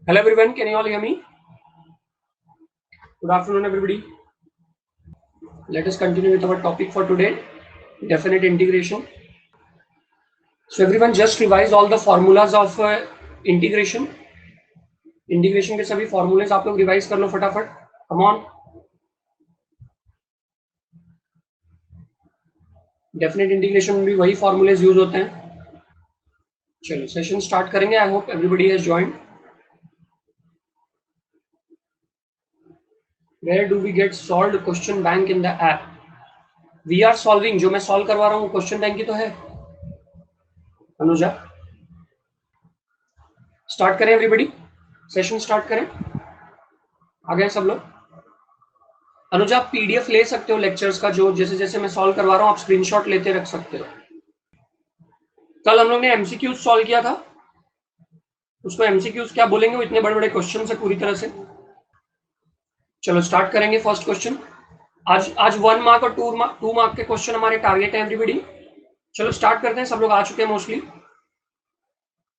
Hello everyone, can you all hear me? Good afternoon everybody. Let us continue with our topic for today, definite integration. So everyone just revise all the formulas of integration. Integration के सभी formulas आप लोग revise कर लो फटाफट. Come on. Definite integration में भी वही formulas use होते हैं. चलो सेशन स्टार्ट करेंगे. I hope everybody has joined. Where do we get solved question bank in the app? We are solving. जो मैं सॉल्व करवा रहा हूँ क्वेश्चन बैंक की तो है. अनुजा स्टार्ट करें. एवरीबडी सेशन स्टार्ट करें. आ गए सब लोग. अनुजा आप पीडीएफ ले सकते हो लेक्चर्स का, जो जैसे जैसे मैं सॉल्व करवा रहा हूँ आप स्क्रीनशॉट लेते रख सकते हो. कल हम लोग ने एमसीक्यूज सॉल्व किया था. उसको एमसीक्यूज क्या बोलेंगे, वो इतने बड़े बड़े क्वेश्चन है पूरी तरह से. चलो स्टार्ट करेंगे फर्स्ट क्वेश्चन. आज 1 मार्क और 2 मार्क के क्वेश्चन हमारे टारगेट है एवरीबडी. चलो स्टार्ट करते हैं. सब लोग आ चुके हैं मोस्टली.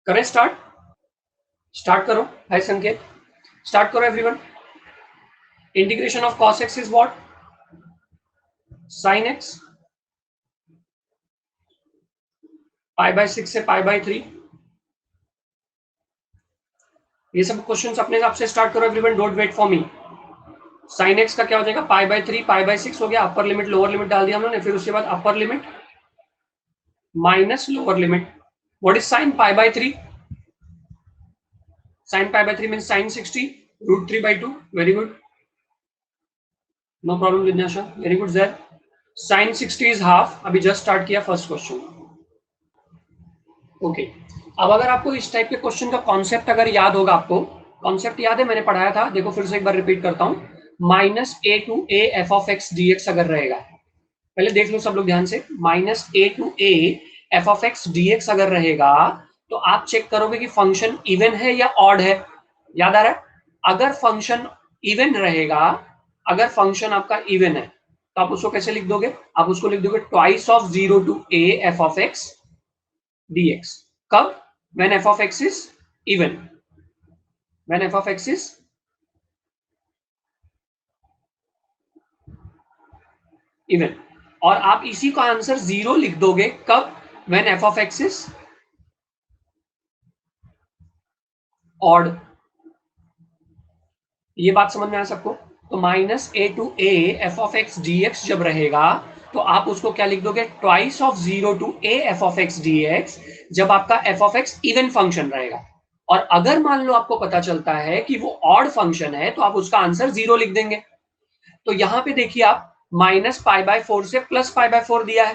करें स्टार्ट करो. हाय संकेत, स्टार्ट करो everyone. Integration of cos x is what? sin x. π/6 से π/3. ये सब क्वेश्चंस अपने हिसाब से स्टार्ट करो everyone. Don't wait for me. sin x का क्या हो जाएगा? π/3 π/6 हो गया. अपर लिमिट लोअर लिमिट डाल दिया हम लोगों ने. फिर उसके बाद upper limit minus lower limit. What is sin π/3? sin π/3 means sin 60 √3/2. Very good. No problem जिज्ञासा. Very good Zaid. sin 60 is half. अभी जस्ट स्टार्ट किया फर्स्ट क्वेश्चन. ओके. अब अगर आपको इस टाइप के क्वेश्चन का कॉन्सेप्ट अगर याद होगा, आपको कॉन्सेप्ट याद है, मैंने पढ़ाया था. देखो फिर से एक बार रिपीट करता हूं. -a to a f of x dx अगर रहेगा, पहले देख लो सब लोग ध्यान से. -a to a f of x dx अगर रहेगा तो आप चेक करोगे कि फंक्शन इवन है या ऑड है. याद आ रहा है? अगर फंक्शन इवन रहेगा, अगर फंक्शन आपका इवन है तो आप उसको कैसे लिख दोगे? आप उसको लिख दोगे twice of 0 to a f of x dx. कब? when f of x is even. when f of x is even. और आप इसी का आंसर 0 लिख दोगे कब? when f of x is odd. ये बात समझ में आया सबको? तो -a to a f of x dx जब रहेगा तो आप उसको क्या लिख दोगे? Twice of 0 to a f of x dx, जब आपका f of x even function रहेगा. और अगर मान लो आपको पता चलता है कि वो ऑड फंक्शन है तो आप उसका आंसर 0 लिख देंगे. तो यहां पे देखिए आप -π/4 से +π/4 दिया है,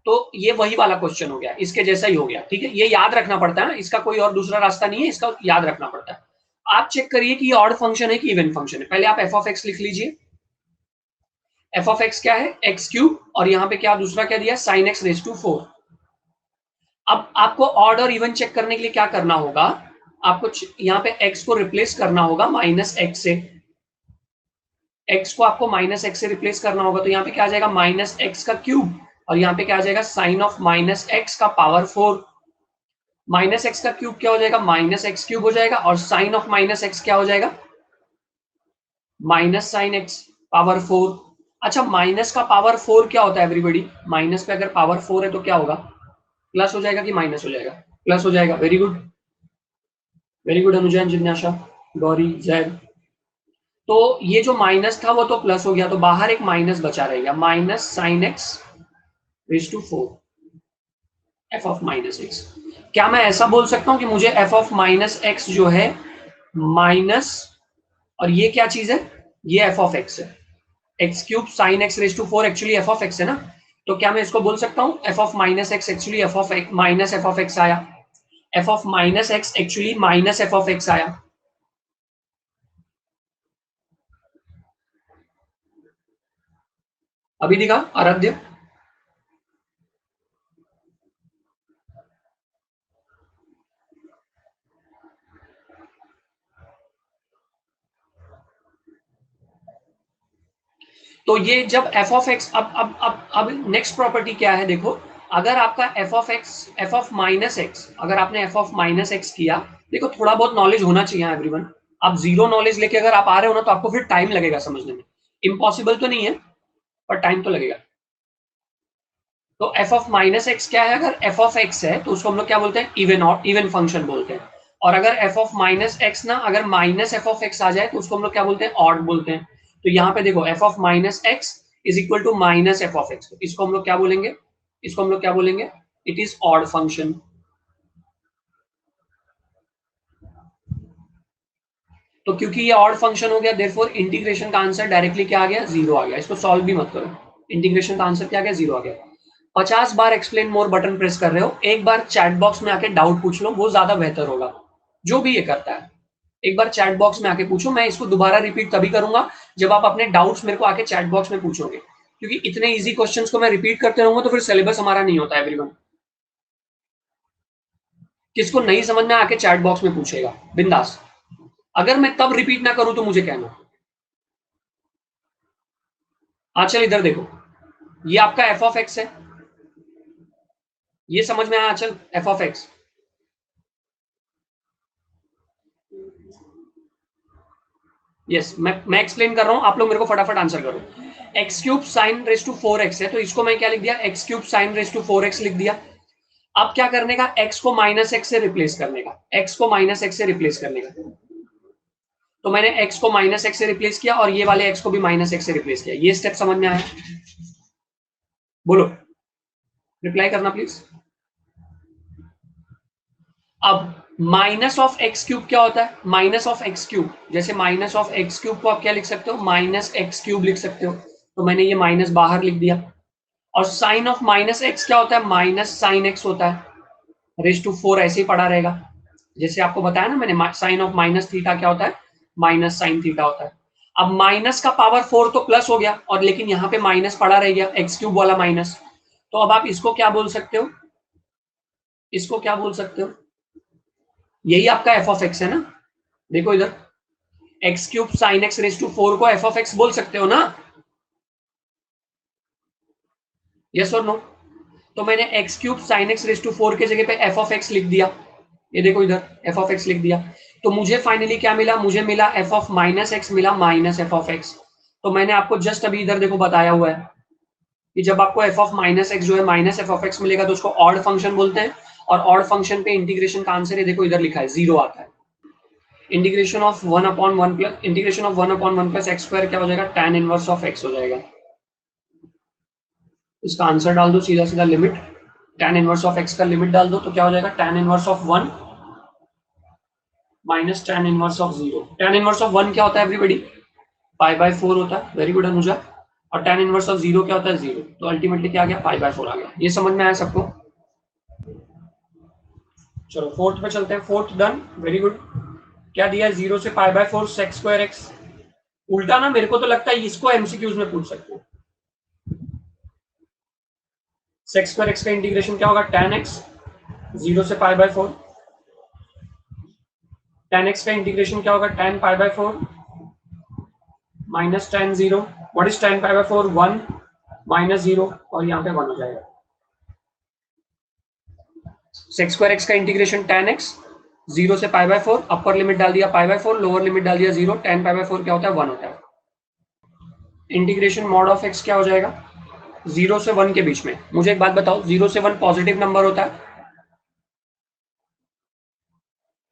तो ये वही वाला क्वेश्चन हो गया, इसके जैसा ही हो गया. ठीक है, ये याद रखना पड़ता है ना, इसका कोई और दूसरा रास्ता नहीं है, इसका याद रखना पड़ता है. आप चेक करिए कि ये ऑड फंक्शन है कि इवन फंक्शन है. पहले आप f of x लिख लीजिए. f of x क्या है? x³ और यहाँ पे क्या दूसरा क्या दिया? sin x raised to 4. अब आपको ऑड और इवन चेक करने के लिए क्या करना होगा? आपको यहाँ पे x को रिप्लेस करना होगा -x से. x को आपको -x से रिप्लेस करना होगा, तो यहाँ पे क्या आ जाएगा? -x का क्यूब. और यहाँ पे क्या आ जाएगा? sin of -x का पावर 4. -x का क्यूब क्या हो जाएगा? -x³ हो जाएगा. और sin of -x क्या हो जाएगा? -sin x power 4. अच्छा, माइनस का पावर 4 क्या होता है एवरीबॉडी? माइनस पे अगर पावर 4 है तो क्या होगा? प्लस हो जाएगा कि माइनस हो जाएगा? प्लस हो जाएगा. वेरी गुड, वेरी गुड अनुजैन, जिज्ञासा, गौरी, जैद. तो ये जो माइनस था वो तो प्लस हो गया, तो बाहर एक माइनस बचा रहेगा. -sin x raised to 4 f of -x. क्या मैं ऐसा बोल सकता हूं कि मुझे f of -x जो है माइनस, और ये क्या चीज है? ये f of x है. x³ sin x raised to 4 actually f of x है ना, तो क्या मैं इसको बोल सकता हूं f of -x actually f of x minus f of x आया. f of -x actually minus f of x आया. अभी दिखा आराध्य? तो ये जब f of x, अब नेक्स्ट प्रॉपर्टी क्या है देखो. अगर आपका एफ ऑफ माइनस एक्स, अगर आपने एफ ऑफ माइनस एक्स किया, देखो थोड़ा बहुत नॉलेज होना चाहिए एवरीवन। आप जीरो नॉलेज लेके अगर आप आ रहे हो ना, तो आपको फिर टाइम लगेगा समझने में। इम्पॉसिबल तो नहीं है, पर टाइम तो लगेगा। तो एफ ऑफ माइनस एक्स क्या है? अगर एफ ऑफ एक्स है तो उसको हम लोग क्या बोलते हैं? इवन फंक्शन बोलते हैं। और अगर एफ ऑफ माइनस एक्स ना, अगर माइनस एफ ऑफ एक्स आ जाए तो उसको हम लोग क्या बोलते हैं? ऑड बोलते हैं। तो यहाँ पे देखो f of minus x is equal to minus f of x, इसको हम लोग क्या बोलेंगे? इसको हम लोग क्या बोलेंगे? It is odd function. तो क्योंकि ये ऑड फंक्शन हो गया, देयरफॉर इंटीग्रेशन का आंसर डायरेक्टली क्या आ गया? जीरो आ गया। इसको सॉल्व भी मत करो, इंटीग्रेशन का आंसर क्या आ गया? जीरो आ गया। 50 बार एक्सप्लेन मोर बटन प्रेस कर रहे हो, एक बार चैट बॉक्स में आके डाउट पूछ लो, वो ज्यादा बेहतर होगा। जो भी ये करता है, एक बार चैट बॉक्स में आके पूछो। मैं इसको दोबारा रिपीट तभी करूंगा जब आप अपने डाउट्स मेरे को आके चैट बॉक्स में पूछोगे, क्योंकि इतने इजी क्वेश्चंस को मैं रिपीट करते रहूंगा तो फिर सिलेबस हमारा नहीं होता एवरीवन। किसको नहीं समझ में आके चैट बॉक्स में पूछेगा बिंदास। अगर मैं तब रिपीट ना करूं तो मुझे कहना। चल इधर देखो, ये आपका एफ ऑफ एक्स है, ये समझ में आया? चल एफ ऑफ एक्स, यस मैं एक्सप्लेन कर रहा हूं, आप लोग मेरे को फटाफट आंसर करो। X cube sine raise to 4x है, तो इसको मैं क्या लिख दिया? X cube sine raise to 4x लिख दिया। अब क्या करने का? x को माइनस एक्स से रिप्लेस करने का, x को माइनस एक्स से रिप्लेस करने का। तो मैंने x को माइनस एक्स से रिप्लेस किया और ये वाले x को भी माइनस एक्स से रिप्लेस किया। ये स्टेप समझ में आया? बोलो, रिप्लाई करना प्लीज। अब माइनस ऑफ एक्स क्यूब क्या होता है? माइनस ऑफ एक्स क्यूब, जैसे माइनस ऑफ एक्स क्यूब को आप क्या लिख सकते हो? माइनस एक्स क्यूब लिख सकते हो। तो मैंने ये माइनस बाहर लिख दिया। और साइन ऑफ माइनस एक्स क्या होता है? माइनस साइन एक्स होता है। रेज टू 4 ऐसे ही पड़ा रहेगा, जैसे आपको बताया ना मैंने, साइन ऑफ माइनस थीटा क्या होता है? माइनस साइन थीटा होता है। अब माइनस का पावर 4 तो प्लस हो गया, और लेकिन यहाँ पे माइनस पड़ा रह गया, एक्स क्यूब वाला माइनस। तो अब आप इसको क्या बोल सकते हो? इसको क्या बोल सकते हो? यही आपका एफ ऑफ एक्स है ना? देखो इधर, x cube sine x raise to 4 को एफ ऑफ एक्स बोल सकते हो ना? यस और नो? तो मैंने x cube sine x raise to 4 के जगह पे एफ ऑफ एक्स लिख दिया। ये देखो इधर, एफ ऑफ एक्स लिख दिया। तो मुझे फाइनली क्या मिला? मुझे मिला एफ ऑफ माइनस एक्स, मिला माइनस एफ ऑफ एक्स। तो मैंने आपको जस्ट अभी इधर देखो बताया हुआ है कि जब आपको एफ ऑफ माइनस एक्स जो है माइनस एफ ऑफ एक्स मिलेगा तो उसको ऑड फंक्शन बोलते हैं। और ऑड फंक्शन पे इंटीग्रेशन का आंसर ये देखो इधर लिखा है, जीरो आता है। Integration of 1/1 plus integration of 1/1 plus x square क्या हो जाएगा? tan इनवर्स ऑफ एक्स हो जाएगा। इसका आंसर डाल दो सीधा सीधा, limit tan inverse of x का लिमिट डाल दो, तो क्या हो जाएगा? tan inverse of 1 minus tan inverse of 0। tan inverse of 1 क्या होता है एवरीबॉडी? π/4 होता है। Very good Anuja. और tan इनवर्स ऑफ 0 क्या होता है? 0। तो अल्टीमेटली क्या आ गया? π/4 आ गया। ये समझ में आया सबको? चलो फोर्थ पे चलते हैं। Fourth done, very good. क्या दिया है? 0 से π/4 sec स्क्वायर एक्स। उल्टा ना, मेरे को तो लगता है इसको एमसीक्यूज में पूछ सकते हो। sec स्क्वायर एक्स का इंटीग्रेशन क्या होगा? tan x 0 से π/4। tan x का इंटीग्रेशन क्या होगा? tan π/4 minus tan 0। What is tan π/4? 1 minus 0, और यहाँ पे 1 हो जाएगा। sec स्क्वायर एक्स का इंटीग्रेशन tan x 0 से π/4, अपर लिमिट डाल दिया π/4, लोअर लिमिट डाल दिया 0, tan π/4 क्या होता है? 1 होता है। इंटीग्रेशन मॉड ऑफ x क्या हो जाएगा? 0 से 1 के बीच में। मुझे एक बात बताओ, 0 से 1 पॉजिटिव नंबर होता है?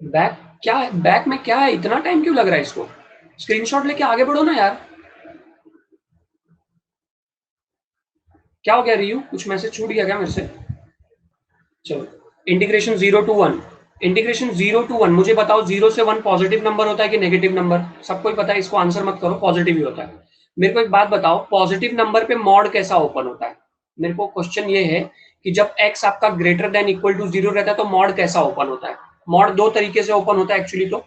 बैक क्या है? बैक में क्या है? इतना टाइम क्यों लग रहा है इसको? स्क्रीनशॉट लेके आगे बढ़ो ना यार। क्या हो गया रियू? कुछ मैसेज छूट गया क्या मेरे से? चलो, इंटीग्रेशन 0 to 1। इंटीग्रेशन 0 to 1, मुझे बताओ 0 से 1 पॉजिटिव नंबर होता है कि नेगेटिव नंबर? सबको ही पता है, इसको आंसर मत करो, पॉजिटिव ही होता है। मेरे को एक बात बताओ, पॉजिटिव नंबर पे मॉड कैसा ओपन होता है? मेरे को क्वेश्चन ये है कि जब x आपका ग्रेटर देन इक्वल टू 0 रहता है तो मॉड कैसा ओपन होता है? मॉड दो तरीके से ओपन होता है एक्चुअली। तो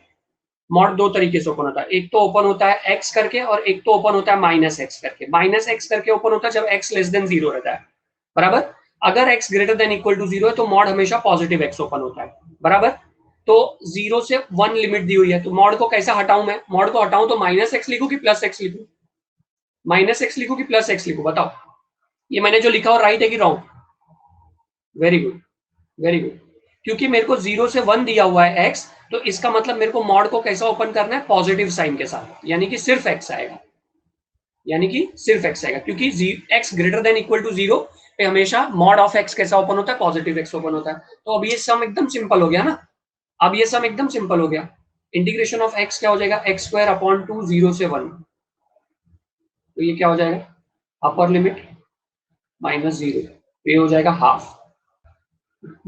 मॉड दो तरीके से ओपन होता है, एक तो ओपन होता है x करके, और एक तो ओपन होता है माइनस एक्स करके। माइनस एक्स करके ओपन होता है जब x लेस देन 0 रहता है, बराबर। अगर x greater than equal to 0 है तो मॉड हमेशा पॉजिटिव x ओपन होता है, बराबर। तो 0 से 1 लिमिट दी हुई है, तो मॉड को कैसा हटाऊं मैं? मॉड को हटाऊं तो माइनस एक्स लिखूं कि प्लस एक्स लिखूं? माइनस एक्स लिखूं कि प्लस एक्स लिखूं? बताओ, ये मैंने जो लिखा हो राइट है कि wrong? Very good, very good. क्योंकि मेरे को 0 से 1 दिया हुआ है x, तो इसका मतलब मेरे को मॉड को कैसा ओपन करना है, पॉजिटिव साइन के साथ, यानी कि सिर्फ x आएगा, यानी कि सिर्फ x आएगा, क्योंकि x greater than equal to 0 पे हमेशा मॉड ऑफ x कैसा ओपन होता है, पॉजिटिव x ओपन होता है। तो अब ये सम एकदम सिंपल हो गया ना, अब ये सम एकदम सिंपल हो गया। इंटीग्रेशन ऑफ x क्या हो जाएगा, एक्स स्क्वायर अपॉन 2 0 से 1, तो ये क्या हो जाएगा, अपर लिमिट माइनस 0, ये हो जाएगा half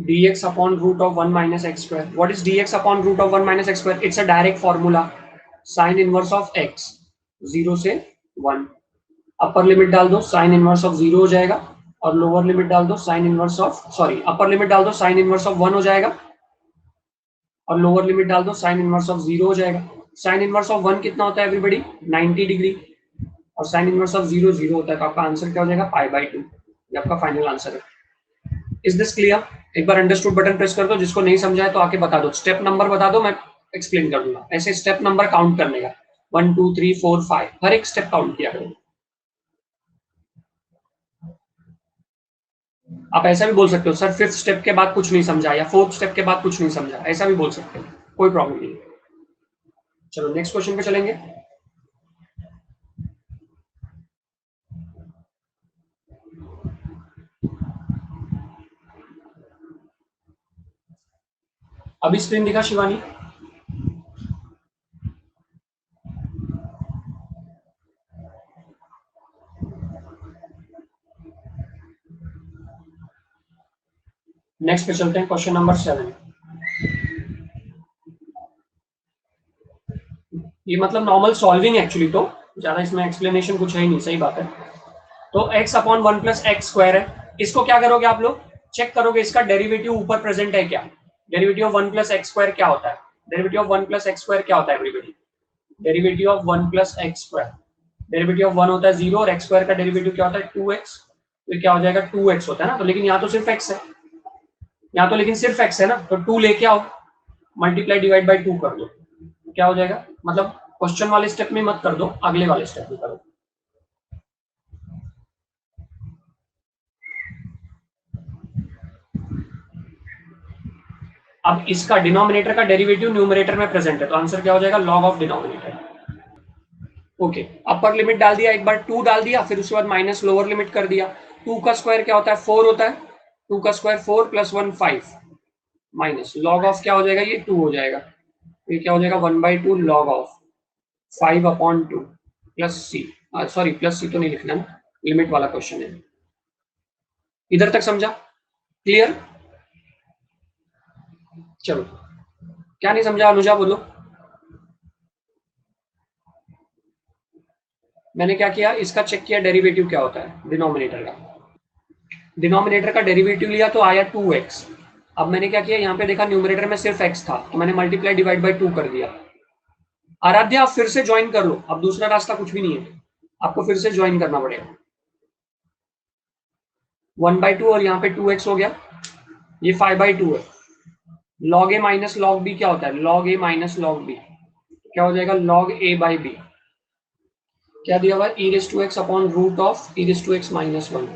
dx upon root of 1 minus x square. What is dx upon root of 1 minus x square? It's a direct formula. Sin inverse of x 0 से 1, अपर लिमिट डाल दो साइन इनवर्स ऑफ 0 हो जाएगा, और lower limit डाल दो sine inverse of, sorry upper limit डाल दो साइन इनवर्स ऑफ 1 हो जाएगा, और लोअर लिमिट डाल दो साइन इनवर्स ऑफ 0 हो जाएगा। साइन इनवर्स ऑफ 1 कितना होता है एवरीबॉडी, 90 डिग्री, और साइन इनवर्स ऑफ 0 0 होता है, तो आपका आंसर क्या हो जाएगा, π/2, ये आपका फाइनल आंसर है। Is this clear? एक बार अंडरस्टूड बटन प्रेस कर दो, जिसको नहीं समझा है तो आके बता दो, स्टेप नंबर बता दो, मैं एक्सप्लेन कर दूंगा। ऐसे स्टेप नंबर काउंट करने का, 1 2 3 4 5, हर एक स्टेप काउंट किया करो। आप ऐसा भी बोल सकते हो, सर 5th स्टेप के बाद कुछ नहीं समझा, या 4th स्टेप के बाद कुछ नहीं समझा, ऐसा भी बोल सकते हो, कोई प्रॉब्लम नहीं। चलो नेक्स्ट क्वेश्चन पे चलेंगे। अभी स्क्रीन दिखा शिवानी? नेक्स्ट पे चलते हैं, क्वेश्चन नंबर 7। ये मतलब नॉर्मल सॉल्विंग एक्चुअली, तो ज्यादा इसमें एक्सप्लेनेशन कुछ है ही नहीं, सही बात है। तो x upon 1 plus x square है, इसको क्या करोगे आप लोग, चेक करोगे इसका डेरिवेटिव ऊपर प्रेजेंट है क्या। Derivative of 1 plus x square क्या होता है, derivative of 1 plus x square क्या होता है everybody, derivative of 1 plus x square, derivative of 1 होता है 0, और एक्स स्क्वायर का डेरिवेटिव क्या होता है 2x, तो क्या हो जाएगा 2x होता है ना, तो लेकिन यहाँ तो सिर्फ x है, यहाँ तो लेकिन सिर्फ x है ना, तो 2 लेके आओ, मल्टीप्लाई डिवाइड बाई 2 कर दो, क्या हो जाएगा, मतलब क्वेश्चन वाले स्टेप में मत कर दो, अगले वाले स्टेप में करो। अब इसका डिनोमिनेटर का डेरिवेटिव न्यूमरेटर में प्रेजेंट है, तो आंसर क्या हो जाएगा, log of denominator. Okay, upper limit डाल दिया, एक बार 2 डाल दिया, फिर उसके बाद माइनस लोअर लिमिट कर दिया। 2 का स्क्वायर क्या होता है, 4 होता है, 2 का square 4 plus 1 5, minus log of क्या हो जाएगा, ये 2 हो जाएगा, ये क्या हो जाएगा 1/2 log of 5/2 plus C, sorry plus C तो नहीं लिखना ना, लिमिट वाला क्वेश्चन है। इधर तक समझा, क्लियर? चलो, क्या नहीं समझा अनुजा बोलो। मैंने क्या किया, इसका चेक किया डेरिवेटिव क्या होता है डिनोमिनेटर का, डिनोमिनेटर का डेरिवेटिव लिया तो आया 2x। अब मैंने क्या किया, यहाँ पे देखा न्यूमरेटर में सिर्फ x था, तो मैंने मल्टीप्लाई डिवाइड बाई 2 कर दिया। आराध्या आप फिर से ज्वाइन कर लो, अब दूसरा रास्ता कुछ भी नहीं है, आपको फिर से ज्वाइन करना पड़ेगा। 1/2 और यहाँ पे 2x हो गया, ये 5/2 है। log a minus log b क्या होता है, log a minus log b क्या हो जाएगा, log a बाई b। क्या दिया हुआ है, e raise to x upon root of e raise to x minus 1।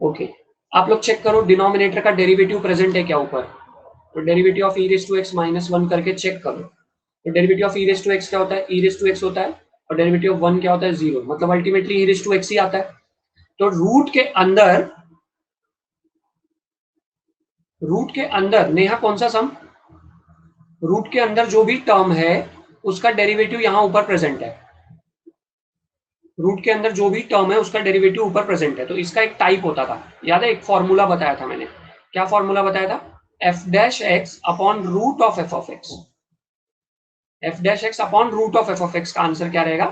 Okay, आप लोग चेक करो डिनोमिनेटर का डेरिवेटिव प्रेजेंट है क्या ऊपर, तो derivative of e raise to x minus 1 करके चेक करो। तो derivative of e raise to x क्या होता है, e रेज टू एक्स होता है, और डेरिवेटिव ऑफ 1 क्या होता है 0, मतलब ultimately e raise to x ही आता है। तो रूट के अंदर नेहा कौन सा सम, रूट के अंदर जो भी टर्म है उसका डेरिवेटिव यहाँ ऊपर प्रेजेंट है, रूट के अंदर जो भी टर्म है उसका डेरिवेटिव ऊपर प्रेजेंट है। तो इसका एक टाइप होता था, याद है, एक फॉर्मूला बताया था मैंने, क्या फॉर्मूला बताया था, f dash x upon root of f of x, f dash x upon root of f of x का आंसर क्या रहेगा,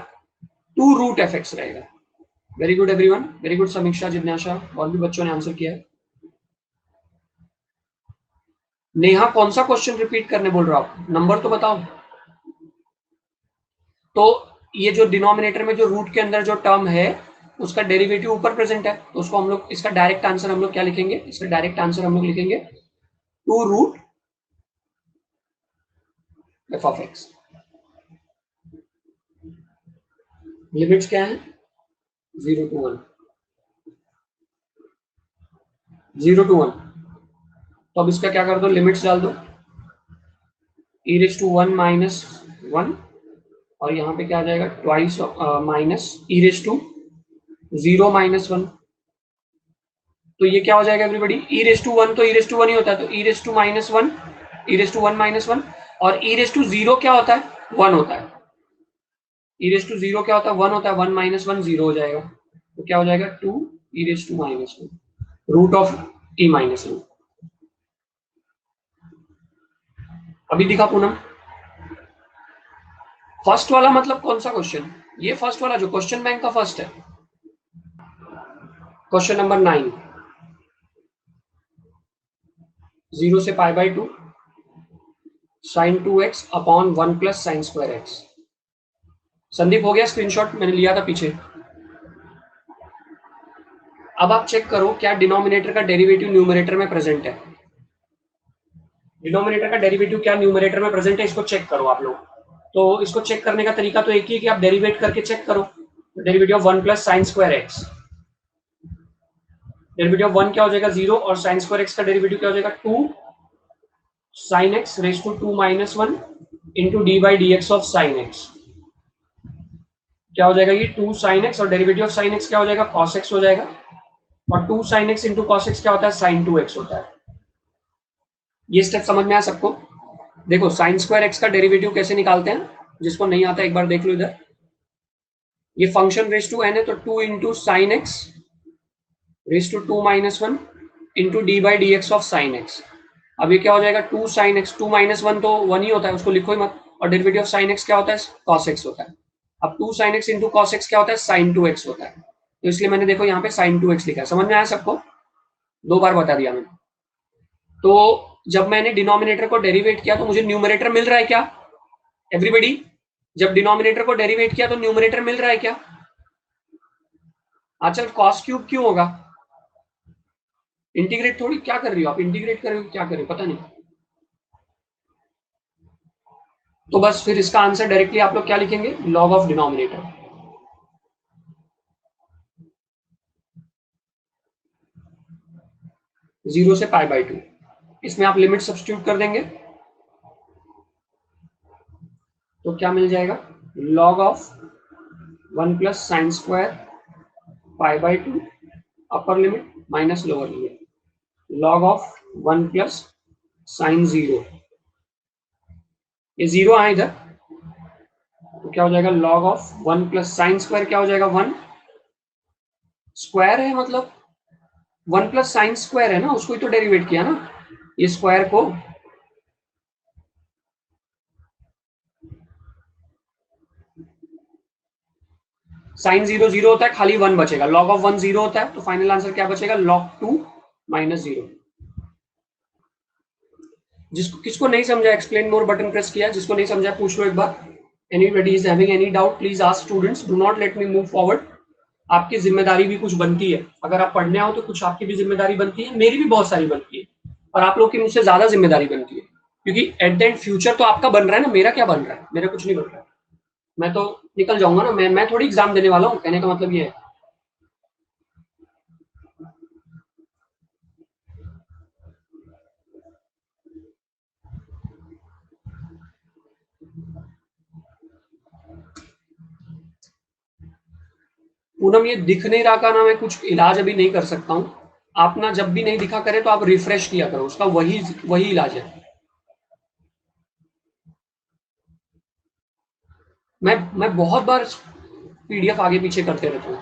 2 रूट एफ एक्स रहेगा। Very good everyone, very good Samiksha, जिज्ञासा, और भी बच्चों ने आंसर किया है। नेहा कौन सा क्वेश्चन रिपीट करने बोल रहे हो आप, नंबर तो बताओ। तो ये जो डिनोमिनेटर में जो रूट के अंदर जो टर्म है उसका डेरिवेटिव ऊपर प्रेजेंट है, तो उसको हम लोग, इसका डायरेक्ट आंसर हम लोग क्या लिखेंगे, इसका डायरेक्ट आंसर हम लोग लिखेंगे 2 root f of x. Limits क्या है, 0 to 1, 0 to 1, तो अब इसका क्या कर दो, लिमिट्स डाल दो, e रेज टू 1 माइनस 1, और यहाँ पे क्या आ जाएगा, twice minus e raise to 0 minus 1। तो ये क्या हो जाएगा एवरीबॉडी, e रेज टू 1 तो e रेज टू 1 ही होता है, तो e raise to minus 1, e raise to 1 minus 1, और e रेज टू 0 क्या होता है, 1 होता है। e रेज टू 0 क्या होता है, 1 होता है, 1 माइनस 1 0 हो जाएगा, तो क्या हो जाएगा 2 e raise to minus 1 root of t minus 1। अभी दिखा पूनम, फर्स्ट वाला मतलब कौन सा क्वेश्चन, ये फर्स्ट वाला जो क्वेश्चन बैंक का फर्स्ट है, क्वेश्चन नंबर 9, 0 से pi by 2 sine 2x upon 1 plus sine square x. Sandeep हो गया स्क्रीनशॉट, मैंने लिया था पीछे। अब आप चेक करो क्या डिनोमिनेटर का डेरिवेटिव न्यूमरेटर में प्रेजेंट है, डिनोमिनेटर का डेरिवेटिव क्या न्यूमरेटर में प्रेजेंट है, इसको चेक करो आप लोग। तो इसको चेक करने का तरीका तो एक ही है कि आप डेरिवेट करके चेक करो, derivative of 1 plus sine square x, derivative of 1 क्या हो जाएगा 0, और साइन स्क्वायर एक्स का डेरिवेटिव क्या हो जाएगा 2 sine x raise to 2 minus 1 into d by d x of sine x. क्या हो जाएगा ये 2 साइन एक्स, और डेरिवेटिव ऑफ साइन एक्स क्या हो जाएगा कॉस एक्स हो जाएगा, और 2 sine x into cos x क्या होता है साइन 2x होता है। ये स्टेप समझ में आया सबको। देखो साइन स्क्वायर एक्स का डेरिवेटिव कैसे निकालते हैं, जिसको नहीं आता एक बार देख लो इधर, ये फंक्शन रेज टू एन है, तो 2 into sine x raise to 2 minus 1 into d by d x of sine x. अब ये क्या हो जाएगा 2 साइन एक्स, 2 माइनस 1 तो 1 ही होता है, उसको लिखो ही मत, और डेरिवेटिव ऑफ साइन एक्स क्या होता है कॉस एक्स होता है। अब 2 sine x into cos x क्या होता है साइन 2x होता है, तो इसलिए मैंने देखो यहाँ पे साइन 2x लिखा है। समझ में आया सबको, 2 बार बता दिया मैंने। तो जब मैंने डिनोमिनेटर को डेरिवेट किया तो मुझे न्यूमरेटर मिल रहा है क्या एवरीबॉडी, जब डिनोमिनेटर को डेरिवेट किया तो न्यूमरेटर मिल रहा है क्या, अच्छा कॉस क्यूब क्यों होगा, इंटीग्रेट थोड़ी क्या कर रही हो आप, इंटीग्रेट कर रहे हो क्या कर रहे हो पता नहीं। तो बस फिर इसका आंसर डायरेक्टली आप लोग क्या लिखेंगे, लॉग ऑफ डिनोमिनेटर। जीरो से पाई बाई 2, इसमें आप लिमिट सब्स्टिट्यूट कर देंगे तो क्या मिल जाएगा, log of 1 plus sine square pi by 2 upper limit minus lower limit, log of 1 plus sign 0, ये 0 आए इधर, तो क्या हो जाएगा log of 1 plus sine square क्या हो जाएगा 1 स्क्वायर है, मतलब 1 प्लस साइन स्क्वायर है ना, उसको ही तो डेरिवेट किया ना, ये स्क्वायर को, साइन 0 0 होता है, खाली 1 बचेगा, लॉग ऑफ 1 0 होता है, तो फाइनल आंसर क्या बचेगा लॉग 2 माइनस 0। जिसको किसको नहीं समझा एक्सप्लेन मोर बटन प्रेस किया, जिसको नहीं समझा पूछ लो एक बार। Anybody is having any doubt please ask students, do not let me move forward. आपकी जिम्मेदारी भी कुछ बनती है, अगर आप पढ़ने आओ तो कुछ आपकी भी जिम्मेदारी बनती है, मेरी भी बहुत सारी बनती है, और आप लोग की मुझसे ज्यादा जिम्मेदारी बनती है, क्योंकि एट द एंड फ्यूचर तो आपका बन रहा है ना, मेरा क्या बन रहा है, मेरा कुछ नहीं बन रहा है, मैं तो निकल जाऊंगा ना, मैं थोड़ी एग्जाम देने वाला हूँ, कहने का मतलब ये है। पूनम ये दिख नहीं रहा का ना, मैं कुछ इलाज अभी नहीं कर सकता हूँ, आप ना जब भी नहीं दिखा करे तो आप रिफ्रेश किया करो, उसका वही वही इलाज है। मैं बहुत बार पीडीएफ आगे पीछे करते रहता हूँ।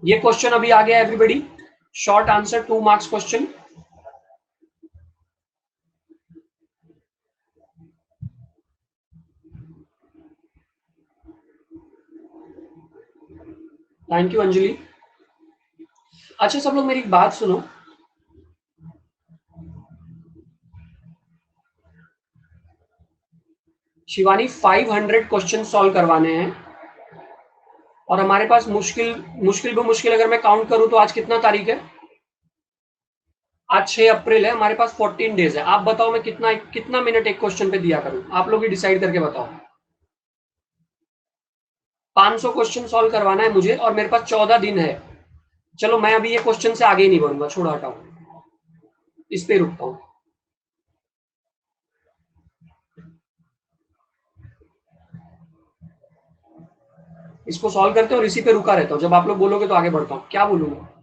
ये क्वेश्चन अभी आ गया everybody, short answer 2 marks question. Thank you Anjali. अच्छा सब लोग मेरी एक बात सुनो, शिवानी 500 क्वेश्चन सॉल्व करवाने हैं, और हमारे पास मुश्किल मुश्किल पे मुश्किल अगर मैं काउंट करूं तो आज कितना तारीख है, आज 6 अप्रैल है, हमारे पास 14 डेज है। आप बताओ मैं कितना कितना मिनट एक क्वेश्चन पे दिया करूं, आप लोग ही डिसाइड करके बताओ। 500 क्वेश्चन सॉल्व करवाना है मुझे, और मेरे पास 14 दिन है। चलो मैं अभी ये क्वेश्चन से आगे ही नहीं बढ़ूंगा, छोड़ो हटाओ। इस पे रुकता हूं। इसको सॉल्व करते हैं और इसी पे रुका रहता हूं। जब आप लोग बोलोगे तो आगे बढ़ता हूं। क्या बोलूंगा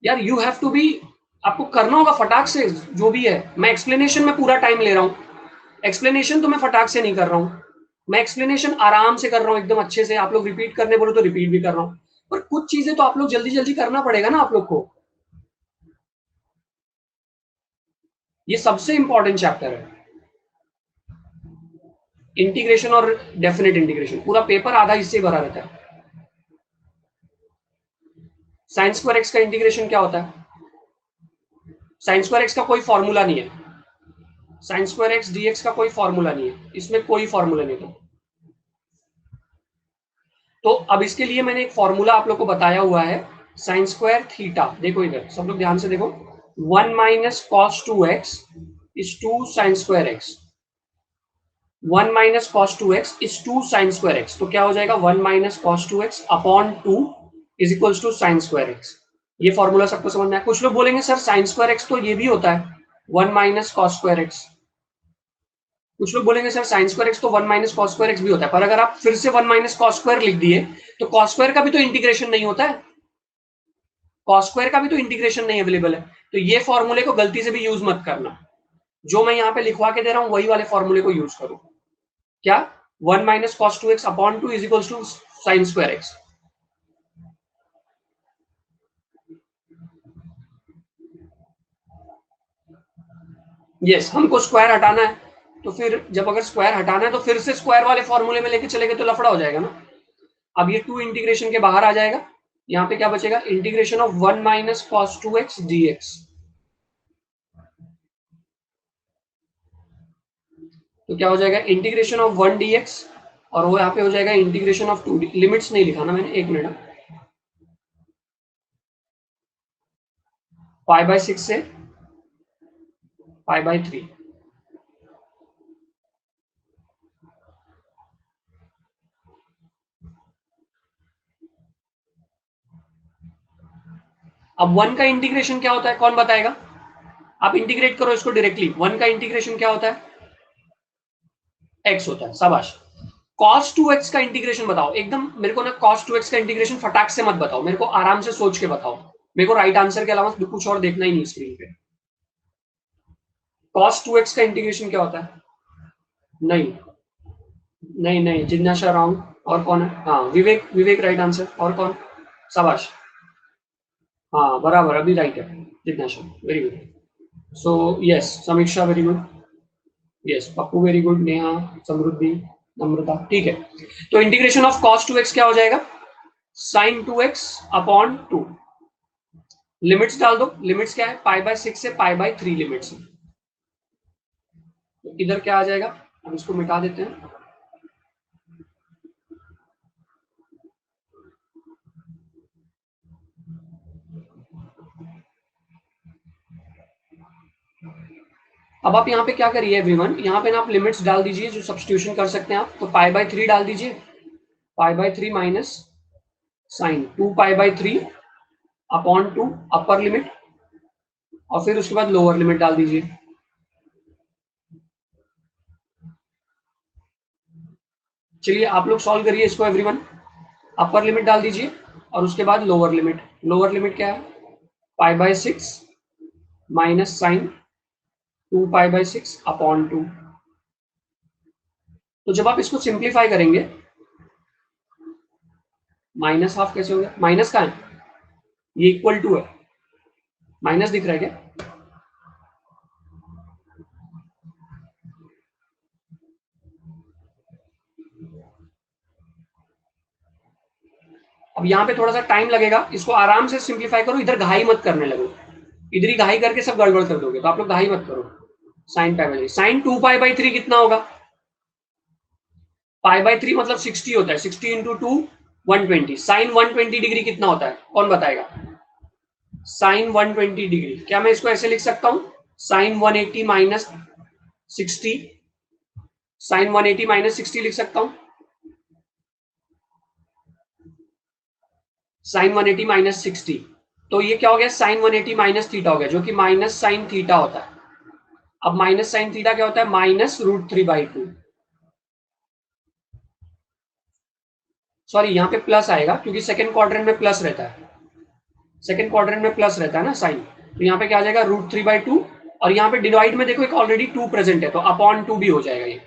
यार, यू हैव टू बी, आपको करना होगा फटाक से जो भी है। मैं एक्सप्लेनेशन में पूरा टाइम ले रहा हूं, एक्सप्लेनेशन तो मैं फटाक से नहीं कर रहा हूं, मैं एक्सप्लेनेशन आराम से कर रहा हूं एकदम अच्छे से। आप लोग रिपीट करने बोलो तो रिपीट भी कर रहा हूं, पर कुछ चीजें तो आप लोग जल्दी जल्दी करना पड़ेगा ना आप लोग को। ये सबसे इंपॉर्टेंट चैप्टर है, इंटीग्रेशन और डेफिनेट इंटीग्रेशन। पूरा पेपर आधा इससे भरा रहता है। साइन स्क्वायर एक्स का इंटीग्रेशन क्या होता है? साइन स्क्वायर एक्स का कोई फॉर्मूला नहीं है, साइन स्क्वायर एक्स डीएक्स का कोई फॉर्मूला नहीं है, इसमें कोई फॉर्मूला नहीं था। तो अब इसके लिए मैंने एक फॉर्मूला आप लोग को बताया हुआ है, साइन स्क्वायर थीटा। देखो इधर सब लोग ध्यान से देखो, 1 minus cos 2x is 2 sine square x. 1 minus cos 2x is 2 sine square x. तो क्या हो जाएगा, 1 minus cos 2x upon 2 is equals to sine square x. ये फॉर्मूला सबको समझ में आया? कुछ लोग बोलेंगे सर साइन स्क्वायर एक्स तो ये भी होता है 1 माइनस कॉस स्क्वायर एक्स। कुछ लोग बोलेंगे सर साइन स्क्वायर एक्स तो 1 माइनस कॉस स्क्वायर एक्स भी होता है, पर अगर आप फिर से 1 माइनस कॉस स्क्वायर लिख दिए तो कॉस स्क्वायर का भी तो इंटीग्रेशन नहीं होता है, कॉस स्क्वायर का भी तो इंटीग्रेशन नहीं अवेलेबल है। तो ये फॉर्मूले को गलती से भी यूज मत करना, जो मैं यहाँ पे लिखवा के दे रहा हूँ वही वाले फॉर्मूले को यूज करो। क्या, 1 minus cos 2x upon 2 is equals to sine square x. Yes, हमको स्क्वायर हटाना है, तो फिर जब अगर स्क्वायर हटाना है तो फिर से स्क्वायर वाले फॉर्मूले में लेके चलेंगे तो लफड़ा हो जाएगा ना। अब ये 2 इंटीग्रेशन के बाहर आ जाएगा, यहाँ पे क्या बचेगा, integration of 1 minus cos 2x dx। तो क्या हो जाएगा, इंटीग्रेशन ऑफ 1 dx, और वो यहाँ पे हो जाएगा इंटीग्रेशन ऑफ 2 लिमिट्स नहीं लिखा ना मैंने, एक मिनट, पाई बाय 6 से पाई बाय 3। अब 1 का इंटीग्रेशन क्या होता है, कौन बताएगा? आप इंटीग्रेट करो इसको डायरेक्टली। 1 का इंटीग्रेशन क्या होता है, x होता है, शाबाश। cos 2x का इंटीग्रेशन बताओ एकदम मेरे को ना, cos 2x का इंटीग्रेशन फटाक से मत बताओ, मेरे को आराम से सोच के बताओ। मेरे को राइट आंसर के अलावा कुछ और देखना ही नहीं स्क्रीन पे। cos 2x का इंटीग्रेशन क्या होता है? नहीं नहीं नहीं, जिज्ञासा रॉन्ग। और कौन है? हाँ विवेक, विवेक राइट आंसर। और कौन? शाबाश, हाँ बराबर, अभी राइट है जिज्ञासा, very good. So yes, Samiksha very good, yes Pappu very good, Neha, Samriddhi, Namrata, ठीक है। तो इंटीग्रेशन ऑफ cos 2x क्या हो जाएगा, sin 2x अपॉन 2। लिमिट्स डाल दो, लिमिट्स क्या है, पाई बाय 6 से पाई बाय 3 लिमिट्स। तो इधर क्या आ जाएगा, अब इसको मिटा देते हैं। अब आप यहाँ पे क्या करिए एवरीवन, यहाँ पे ना आप लिमिट्स डाल दीजिए, जो सब्स्टिट्यूशन कर सकते हैं आप। तो पाई बाय 3 डाल दीजिए, pi by 3 minus sine 2 pi by 3 upon 2 upper limit, और फिर उसके बाद लोअर लिमिट डाल दीजिए। चलिए आप लोग सॉल्व करिए इसको एवरीवन। अपर लिमिट डाल दीजिए और उसके बाद लोअर लिमिट। लोअर लिमिट क्या है, pi by 6 minus sine 2 pi by 6 upon 2। तो जब आप इसको सिंप्लीफाई करेंगे, माइनस हाफ कैसे हो गया, माइनस का है, ये इक्वल टू है, माइनस दिख रहा है क्या? अब यहाँ पे थोड़ा सा टाइम लगेगा, इसको आराम से सिंप्लीफाई करो, इधर घाई मत करने लगो, इधर ही घाई करके सब गड़बड़ कर दोगे, तो आप लोग घाई मत करो। Sine pi by, sine 2 pi by 3 कितना होगा, पाई बाई 3 मतलब 60 होता है, 60 इंटू 2 120। साइन 120 डिग्री कितना होता है, कौन बताएगा? साइन 120 डिग्री, क्या मैं इसको ऐसे लिख सकता हूं, साइन 180 माइनस 60, साइन 180 माइनस 60 लिख सकता हूं, साइन 180 माइनस 60। तो ये क्या हो गया, साइन 180 माइनस थीटा हो गया, जो कि माइनस साइन थीटा होता है। अब माइनस साइन थीटा क्या होता है, -√3/2। सॉरी, यहाँ पे प्लस आएगा क्योंकि सेकंड क्वाड्रेंट में प्लस रहता है, सेकंड क्वाड्रेंट में प्लस रहता है ना साइन। तो यहाँ पे क्या आ जाएगा, √3/2। और यहाँ पे डिवाइड में देखो एक ऑलरेडी 2 प्रेजेंट है, तो अपॉन 2 भी हो जाएगा ये।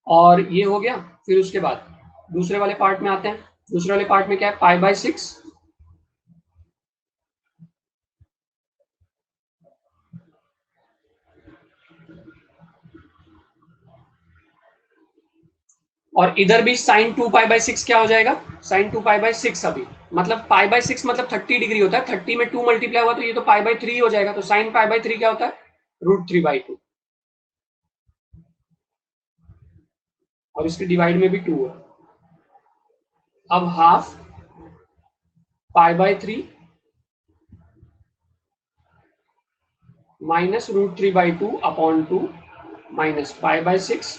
और ये हो गया। फिर उसके बाद दूसरे वाले पार्ट में आते हैं। दूसरे वाले पार्ट में क्या है, π/6 और इधर भी sin 2π/6 क्या हो जाएगा, sin 2π/6 अभी मतलब π/6 मतलब 30 डिग्री होता है, 30 में 2 मल्टीप्लाई हुआ तो ये तो π/3 हो जाएगा, तो sin π/3 क्या होता है, √3/2। और इसके डिवाइड में भी 2 है। अब half π/3 -√3/2 upon 2 minus π/6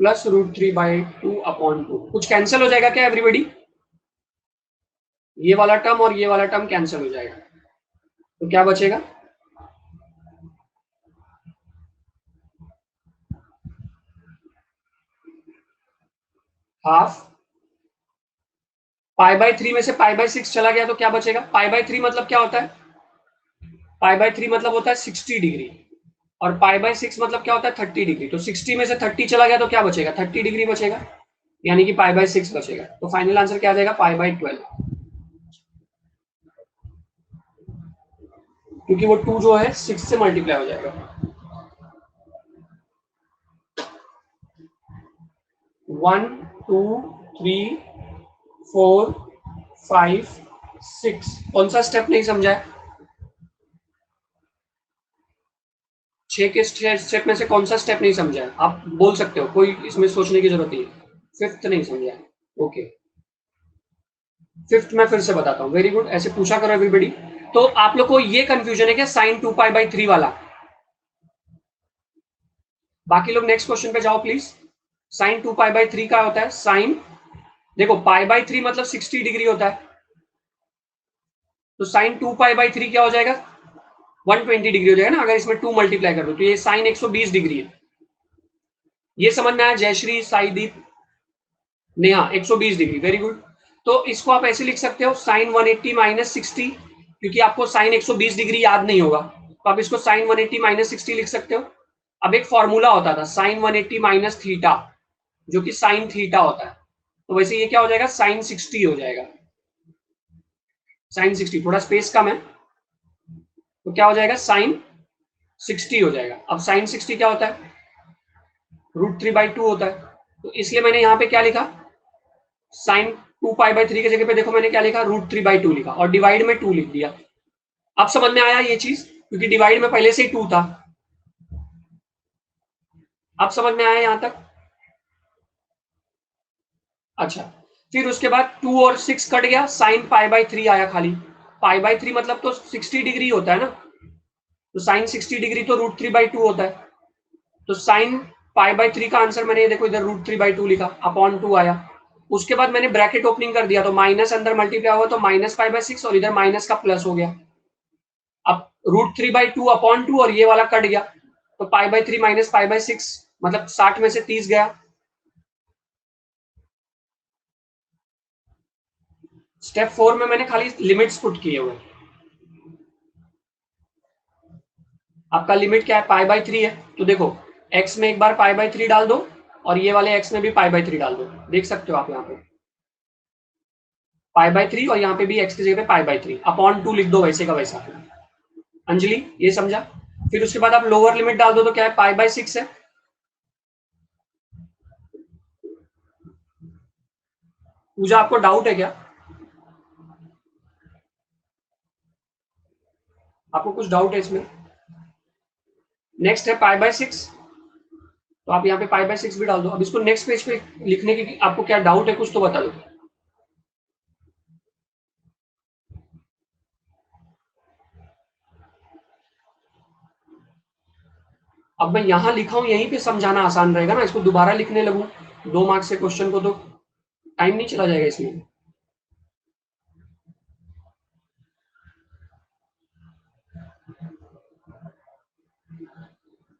plus √3/2 upon 2। कुछ कैंसिल हो जाएगा क्या एवरीबॉडी, ये वाला टर्म और ये वाला टर्म कैंसिल हो जाएगा, तो क्या बचेगा, हाफ π/3 में से π/6 चला गया तो क्या बचेगा, π/3 मतलब क्या होता है, π/3 मतलब होता है 60 डिग्री और π/6 मतलब क्या होता है 30 डिग्री। तो 60 में से 30 चला गया तो क्या बचेगा, 30 डिग्री बचेगा, यानी कि π/6 बचेगा। तो फाइनल आंसर क्या आ जाएगा, π/12, क्योंकि वो 2 जो है 6 से मल्टीप्लाई हो जाएगा। 1 2 3 4 5 6, कौन सा स्टेप नहीं समझा है, 6 के स्टेप में से कौन सा स्टेप नहीं समझा है, आप बोल सकते हो, कोई इसमें सोचने की जरूरत नहीं है। फिफ्थ नहीं समझा है, ओके। फिफ्थ मैं फिर से बताता हूँ, वेरी गुड, ऐसे पूछा करो एवरीबडी। तो आप लोग को ये कंफ्यूजन है क्या sin 2π/3 वाला, बाकी लोग नेक्स्ट क्वेश्चन पे जाओ प्लीज। sin 2π/3 का होता है साइन, देखो π/3 मतलब 60 डिग्री होता है, तो sin 2π/3 क्या हो जाएगा, 120 डिग्री हो जाएगा ना, अगर इसमें 2 मल्टीप्लाई कर दो तो ये साइन 120 डिग्री है। ये समझ में आया Jayashree, Saideep, Neha, 120 degree, very good. तो इसको आप ऐसे लिख सकते हो साइन 180 माइनस 60, क्योंकि आपको साइन 120 डिग्री याद नहीं होगा, तो आप इसको साइन 180 माइनस 60 लिख सकते हो। अब एक फॉर्मूला होता था साइन 180 माइनस थीटा, जो कि साइन थीटा होता है, तो वैसे ये क्या हो जाएगा, साइन 60 हो जाएगा, साइन 60, थोड़ा स्पेस कम है तो क्या हो जाएगा, साइन 60 हो जाएगा। अब साइन 60 क्या होता है, √3/2 होता है, तो इसलिए मैंने यहाँ पे क्या लिखा, साइन 2π/3 की जगह पे देखो मैंने क्या लिखा, √3/2 लिखा और डिवाइड में 2 लिख दिया। अब समझ में आया ये चीज, क्योंकि डिवाइड में पहले से ही 2 था। अब समझ में आया यहां तक, अच्छा। फिर उसके बाद 2 और 6 कट गया, साइन π/3 आया खाली, π/3 मतलब तो 60 डिग्री होता है ना, तो साइन 60 डिग्री तो √3/2 होता है, तो साइन π/3 का आंसर मैंने देखो इधर √3/2 लिखा, अपॉन 2 आया। उसके बाद मैंने ब्रैकेट ओपनिंग कर दिया, तो माइनस अंदर मल्टीप्लाई हुआ तो माइनस π/6 और इधर माइनस का प्लस हो गया। अब √3/2 अपॉन 2 और ये वाला कट गया, तो π/3 माइनस π/6 मतलब 60 में से 30 गया। स्टेप 4 में मैंने खाली लिमिट्स पुट किए हुए, आपका लिमिट क्या है, π/3 है, तो देखो x में एक बार π/3 डाल दो और ये वाले x में भी π/3 डाल दो, देख सकते हो आप यहाँ पे π/3 और यहाँ पे भी x की जगह पे π/3 अपॉन 2 लिख दो, वैसे का वैसा। अंजलि ये समझा। फिर उसके बाद आप लोअर लिमिट डाल दो तो क्या है, π/6 है। पूजा आपको डाउट है क्या, आपको कुछ डाउट है इसमें। नेक्स्ट है π/6, तो आप यहाँ पे π/6 भी डाल दो। अब इसको नेक्स्ट पेज पे लिखने की आपको क्या डाउट है, कुछ तो बता दो। अब मैं यहाँ लिखा हूँ, यहीं पे समझाना आसान रहेगा ना, इसको दोबारा लिखने लगूं 2 मार्क्स के क्वेश्चन को तो टाइम नहीं चला जाएगा इसमें।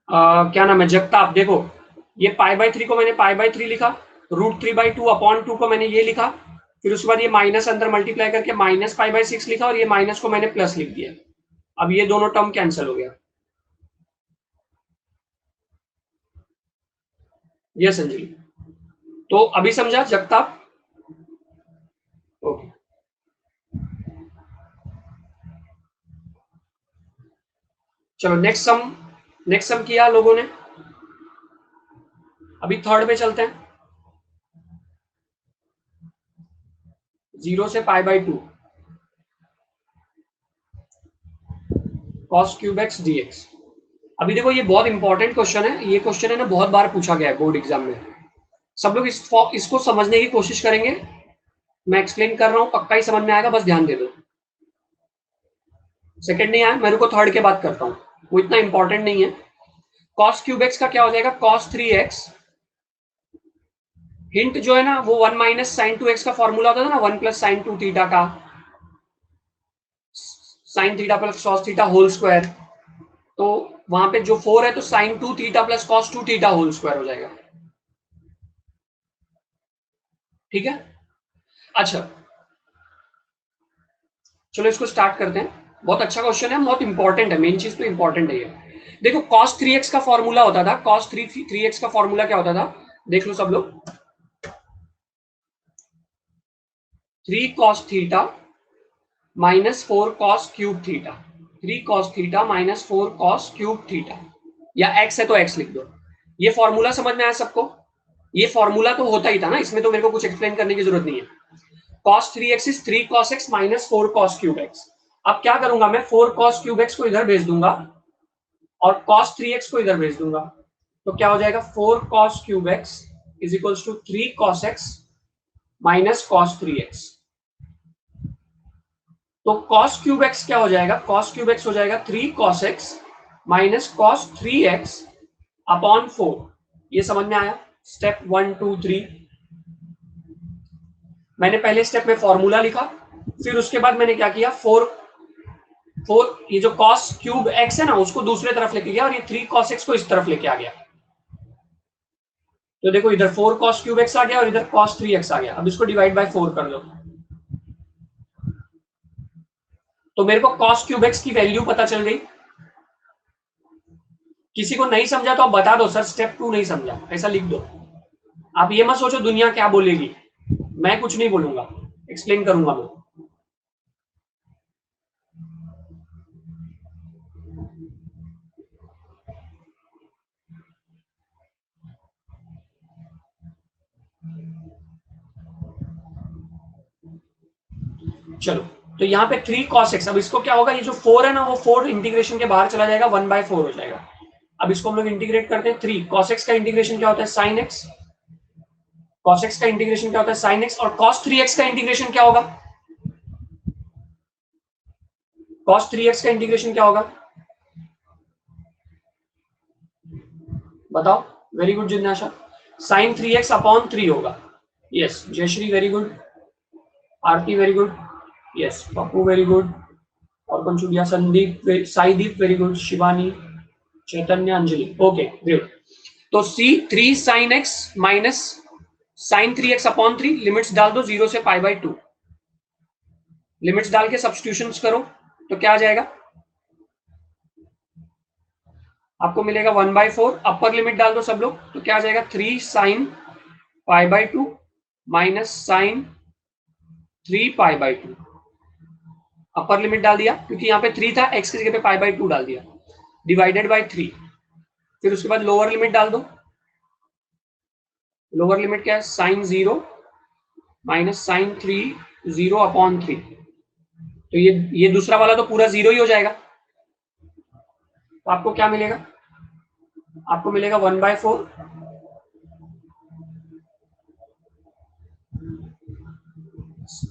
क्या नाम है, जगताप, देखो ये π/3 को मैंने π/3 लिखा, √3/2 अपॉन 2 को मैंने ये लिखा, फिर उसके बाद ये माइनस अंदर मल्टीप्लाई करके माइनस π/6 लिखा, और ये माइनस को मैंने प्लस लिख दिया। अब ये दोनों टर्म कैंसिल हो गया। यस अंजलि, तो अभी समझा जगताप? ओके, चलो नेक्स्ट सम किया लोगों ने, अभी थर्ड पे चलते हैं। 0 से π/2 cos क्यूब x dx। अभी देखो ये बहुत इंपॉर्टेंट क्वेश्चन है, ये क्वेश्चन है ना बहुत बार पूछा गया है बोर्ड एग्जाम में। सब लोग इसको समझने की कोशिश करेंगे, मैं एक्सप्लेन कर रहा हूं, पक्का ही समझ में आएगा, बस ध्यान दे दो। सेकंड नहीं आया, मैं रुको थर्ड के बात करता हूँ, वो इतना इंपॉर्टेंट नहीं है। cos क्यूब x का क्या हो जाएगा, cos 3x, हिंट जो है ना वो 1 माइनस साइन 2x का फॉर्मूला होता था ना, 1 प्लस साइन 2 थीटा का, sine theta plus cos theta whole square, तो वहां पे जो 4 है तो sine 2 theta plus cos 2 theta whole square हो जाएगा। ठीक है, अच्छा चलो इसको स्टार्ट करते हैं। बहुत अच्छा क्वेश्चन है, बहुत इंपॉर्टेंट है, मेन चीज तो इंपॉर्टेंट है ये। देखो cos 3x का फॉर्मूला होता था, cos 3x का फॉर्मूला क्या होता था, देख लो सब लोग, 3 cos theta minus 4 cos cube theta, 3 cos theta minus 4 cos cube theta, या x है तो x लिख दो। ये फॉर्मूला समझ में आया सबको? ये फॉर्मूला तो होता ही था ना, इसमें तो मेरे को कुछ एक्सप्लेन करने की जरूरत नहीं है। cos 3x is 3 cos x minus 4 cos cube x। अब क्या करूंगा मैं, 4 cos क्यूब x को इधर भेज दूंगा और cos 3x को इधर भेज दूंगा, तो क्या हो जाएगा, 4 cos cube x is equals to 3 cos x minus cos 3x। तो cos क्यूब x क्या हो जाएगा, cos क्यूब x हो जाएगा 3 cos x minus cos 3x upon 4। ये समझ में आया? स्टेप 1 2 3, मैंने पहले स्टेप में फॉर्मूला लिखा, फिर उसके बाद मैंने क्या किया, 4 ये जो cos क्यूब x है ना उसको दूसरे तरफ लेके गया, और ये 3 cos x को इस तरफ लेके आ गया। तो देखो इधर 4 cos क्यूब x आ गया और इधर cos 3x आ गया। अब इसको डिवाइड बाय 4 कर दो, तो मेरे को cos क्यूब x की वैल्यू पता चल गई। किसी को नहीं समझा तो आप बता दो सर स्टेप 2 नहीं समझा, ऐसा लिख दो। आप ये मत सोचो दुनिया क्या बोलेगी, मैं कुछ नहीं बोलूंगा, एक्सप्लेन करूंगा मैं। चलो तो यहाँ पे 3 cos x, अब इसको क्या होगा, ये जो 4 है ना वो 4 इंटीग्रेशन के बाहर चला जाएगा, 1/4 हो जाएगा। अब इसको हम लोग इंटीग्रेट करते हैं, 3 cos x का इंटीग्रेशन क्या होता है, sin x, cos x का इंटीग्रेशन क्या होता है, sin x, और cos 3x का इंटीग्रेशन क्या होगा, cos 3x का इंटीग्रेशन क्या होगा, बताओ। वेरी गुड जिज्ञासा, sin 3x अपॉन 3 होगा। Yes Jayshree very good, Aarti very good, yes Pappu very good, और Panchulia, Sandeep, Saideep very good, Shivani, Chaitanya, Anjali, okay great. तो सी 3 sine x minus sine 3x upon 3, limits डाल दो 0 से π/2, लिमिट्स डाल के सब्स्टिट्यूशंस करो तो क्या आ जाएगा, आपको मिलेगा 1/4, अपर लिमिट डाल दो सब लोग, तो क्या आ जाएगा, 3 sine π/2 minus sine 3 π/2, upper limit डाल दिया क्योंकि यहाँ पे 3 था, x की जगह पे π/2 डाल दिया, डिवाइडेड बाय 3, फिर उसके बाद लोअर लिमिट डाल दो, लोअर लिमिट क्या है, साइन 0 माइनस साइन 3 0 अपॉन 3, तो ये दूसरा वाला तो पूरा 0 ही हो जाएगा, तो आपको क्या मिलेगा, आपको मिलेगा 1/4,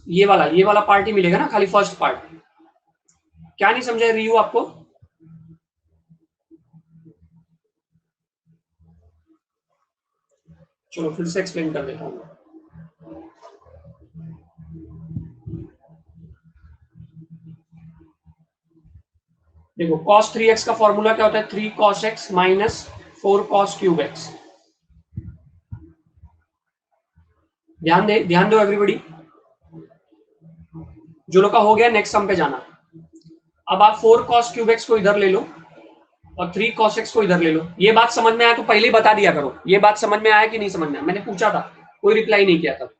ये वाला पार्ट ही मिलेगा ना, खाली फर्स्ट पार्ट। क्या नहीं समझा रियू आपको, चलो फिर से एक्सप्लेन कर देता हूँ। देखो cos 3x का फॉर्मूला क्या होता है, 3 cos x minus 4 cos cube x। ध्यान दो एवरीबॉडी, जो लोग का हो गया नेक्स्ट सम पे जाना। अब आप 4 cos क्यूब x को इधर ले लो और 3 cos x को इधर ले लो। ये बात समझ में आया तो पहले ही बता दिया करो, ये बात समझ में आया कि नहीं समझ में आया, मैंने पूछा था कोई रिप्लाई नहीं किया था।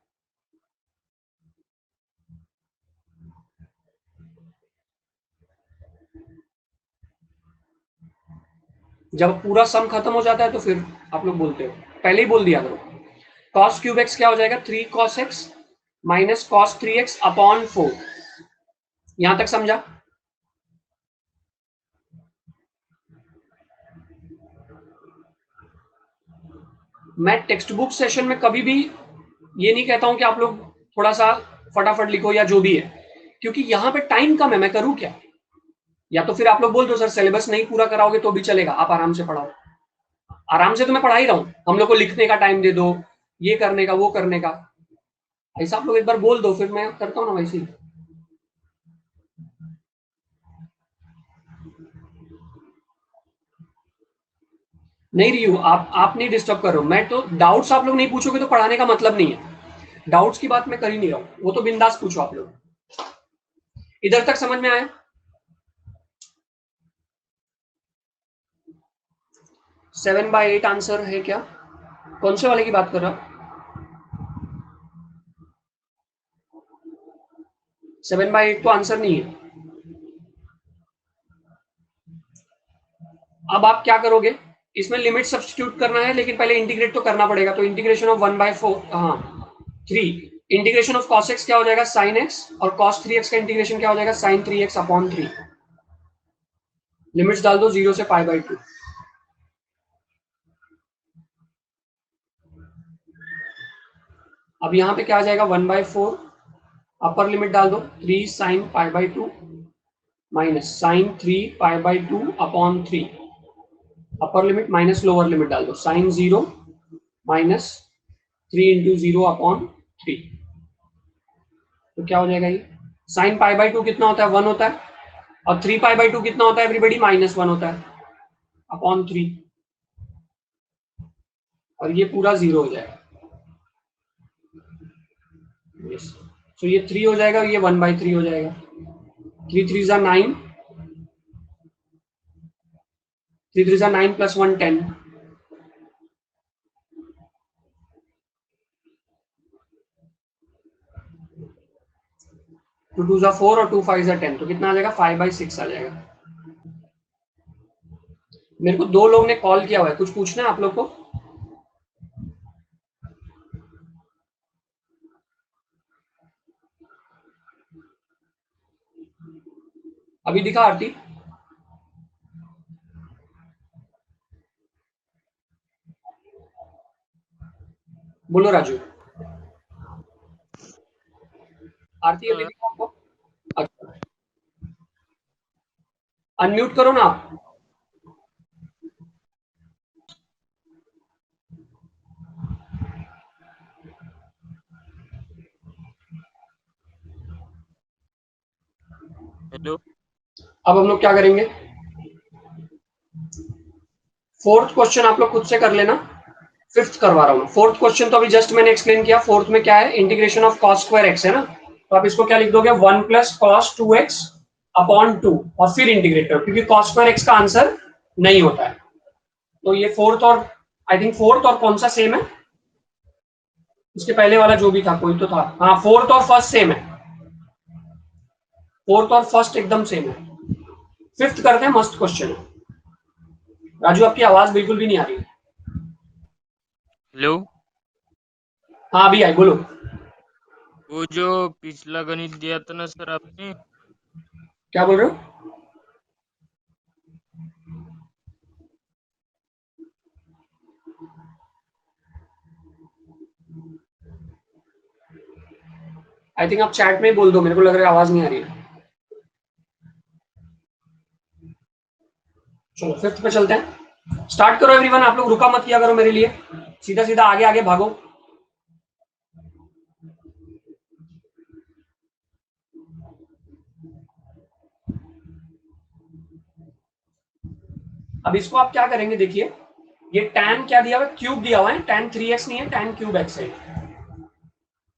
जब पूरा सम खत्म हो जाता है तो फिर आप लोग बोलते हो, पहले ही बोल दिया करो। cos क्यूब x क्या हो जाएगा, 3 cos x minus cos 3x upon 4। यहां तक समझा? मैं टेक्स्ट बुक सेशन में कभी भी ये नहीं कहता हूं कि आप लोग थोड़ा सा फटाफट लिखो या जो भी है, क्योंकि यहाँ पे टाइम कम है, मैं करूँ क्या? या तो फिर आप लोग बोल दो सर सिलेबस नहीं पूरा कराओगे तो भी चलेगा, आप आराम से पढ़ाओ। आराम से तो मैं पढ़ा ही रहा हूँ, हम लोग को लिखने का टाइम दे दो, ये करने का वो करने का, ऐसा आप लोग एक बार बोल दो, फिर मैं करता हूँ ना वैसे ही। नहीं रही हूँ, आप नहीं डिस्टर्ब कर रहे हो, मैं तो डाउट्स आप लोग नहीं पूछोगे तो पढ़ाने का मतलब नहीं है। डाउट्स की बात मैं कर ही नहीं रहा हूँ, वो तो बिंदास पूछो आप लोग। इधर तक समझ में आया? 7/8 आंसर है क्या? कौन से वाले की बात कर रहा हूँ? 7/8 तो आंसर नहीं है। अब आप क्या करोगे, इसमें लिमिट सब्स्टिट्यूट करना है, लेकिन पहले इंटीग्रेट तो करना पड़ेगा। तो इंटीग्रेशन ऑफ 1/4, हाँ 3, इंटीग्रेशन ऑफ cos x क्या हो जाएगा, sin x, और cos 3x का इंटीग्रेशन क्या हो जाएगा, sin 3x अपॉन 3। लिमिट्स डाल दो 0 से π/2। अब यहाँ पे क्या आ जाएगा, 1/4, अपर लिमिट डाल दो 3 sin π/2 minus sin 3 π/2 upon 3, upper limit minus lower limit डाल दो sin 0 माइनस 3 इंटू 0 अपॉन 3। तो क्या हो जाएगा, ये sin π/2 कितना होता है, 1 होता है, और 3 π/2 कितना होता है एवरीबॉडी, -1 होता है अपॉन 3, और ये पूरा 0 हो जाएगा। तो ये 3 हो जाएगा, ये 1/3 हो जाएगा। 3 3 जा 9, 3 3 जा 9 प्लस 1 10, 2 2 जा 4 और 2 5 जा 10, तो कितना आ जाएगा, 5/6 आ जाएगा। मेरे को 2 लोग ने कॉल किया हुआ है, कुछ पूछना है आप लोग को? अभी दिखा आरती? बोलो राजू। आरती अभी दिखा आपको? अच्छा, अनम्यूट करो ना आप। हेलो, अब हम लोग क्या करेंगे, फोर्थ क्वेश्चन आप लोग खुद से कर लेना, फिफ्थ करवा रहा हूँ। फोर्थ क्वेश्चन तो अभी जस्ट मैंने एक्सप्लेन किया। फोर्थ में क्या है, integration of cos square x है ना, तो आप इसको क्या लिख दोगे, 1 प्लस cos 2x अपॉन 2, और फिर इंटीग्रेट करो, क्योंकि cos स्क्वायर x का आंसर नहीं होता है। तो ये फोर्थ और आई थिंक फोर्थ और कौन सा सेम है, उसके पहले वाला जो भी था कोई तो था, हाँ फोर्थ और फर्स्ट सेम है, फोर्थ और फर्स्ट एकदम सेम है। फिफ्थ करते हैं, मस्त क्वेश्चन है। राजू आपकी आवाज बिल्कुल भी नहीं आ रही है। हेलो। हाँ अभी आई, बोलो। वो जो पिछला गणित दिया था ना सर आपने, क्या बोल रहे हो? आई थिंक आप चैट में ही बोल दो, मेरे को लग रहा है आवाज नहीं आ रही है। चलो फिफ्थ पे चलते हैं, स्टार्ट करो एवरीवन, आप लोग रुका मत किया करो मेरे लिए, सीधा सीधा आगे आगे भागो। अब इसको आप क्या करेंगे, देखिए ये tan क्या दिया हुआ है, क्यूब दिया हुआ है, tan 3x नहीं है, tan क्यूब x है।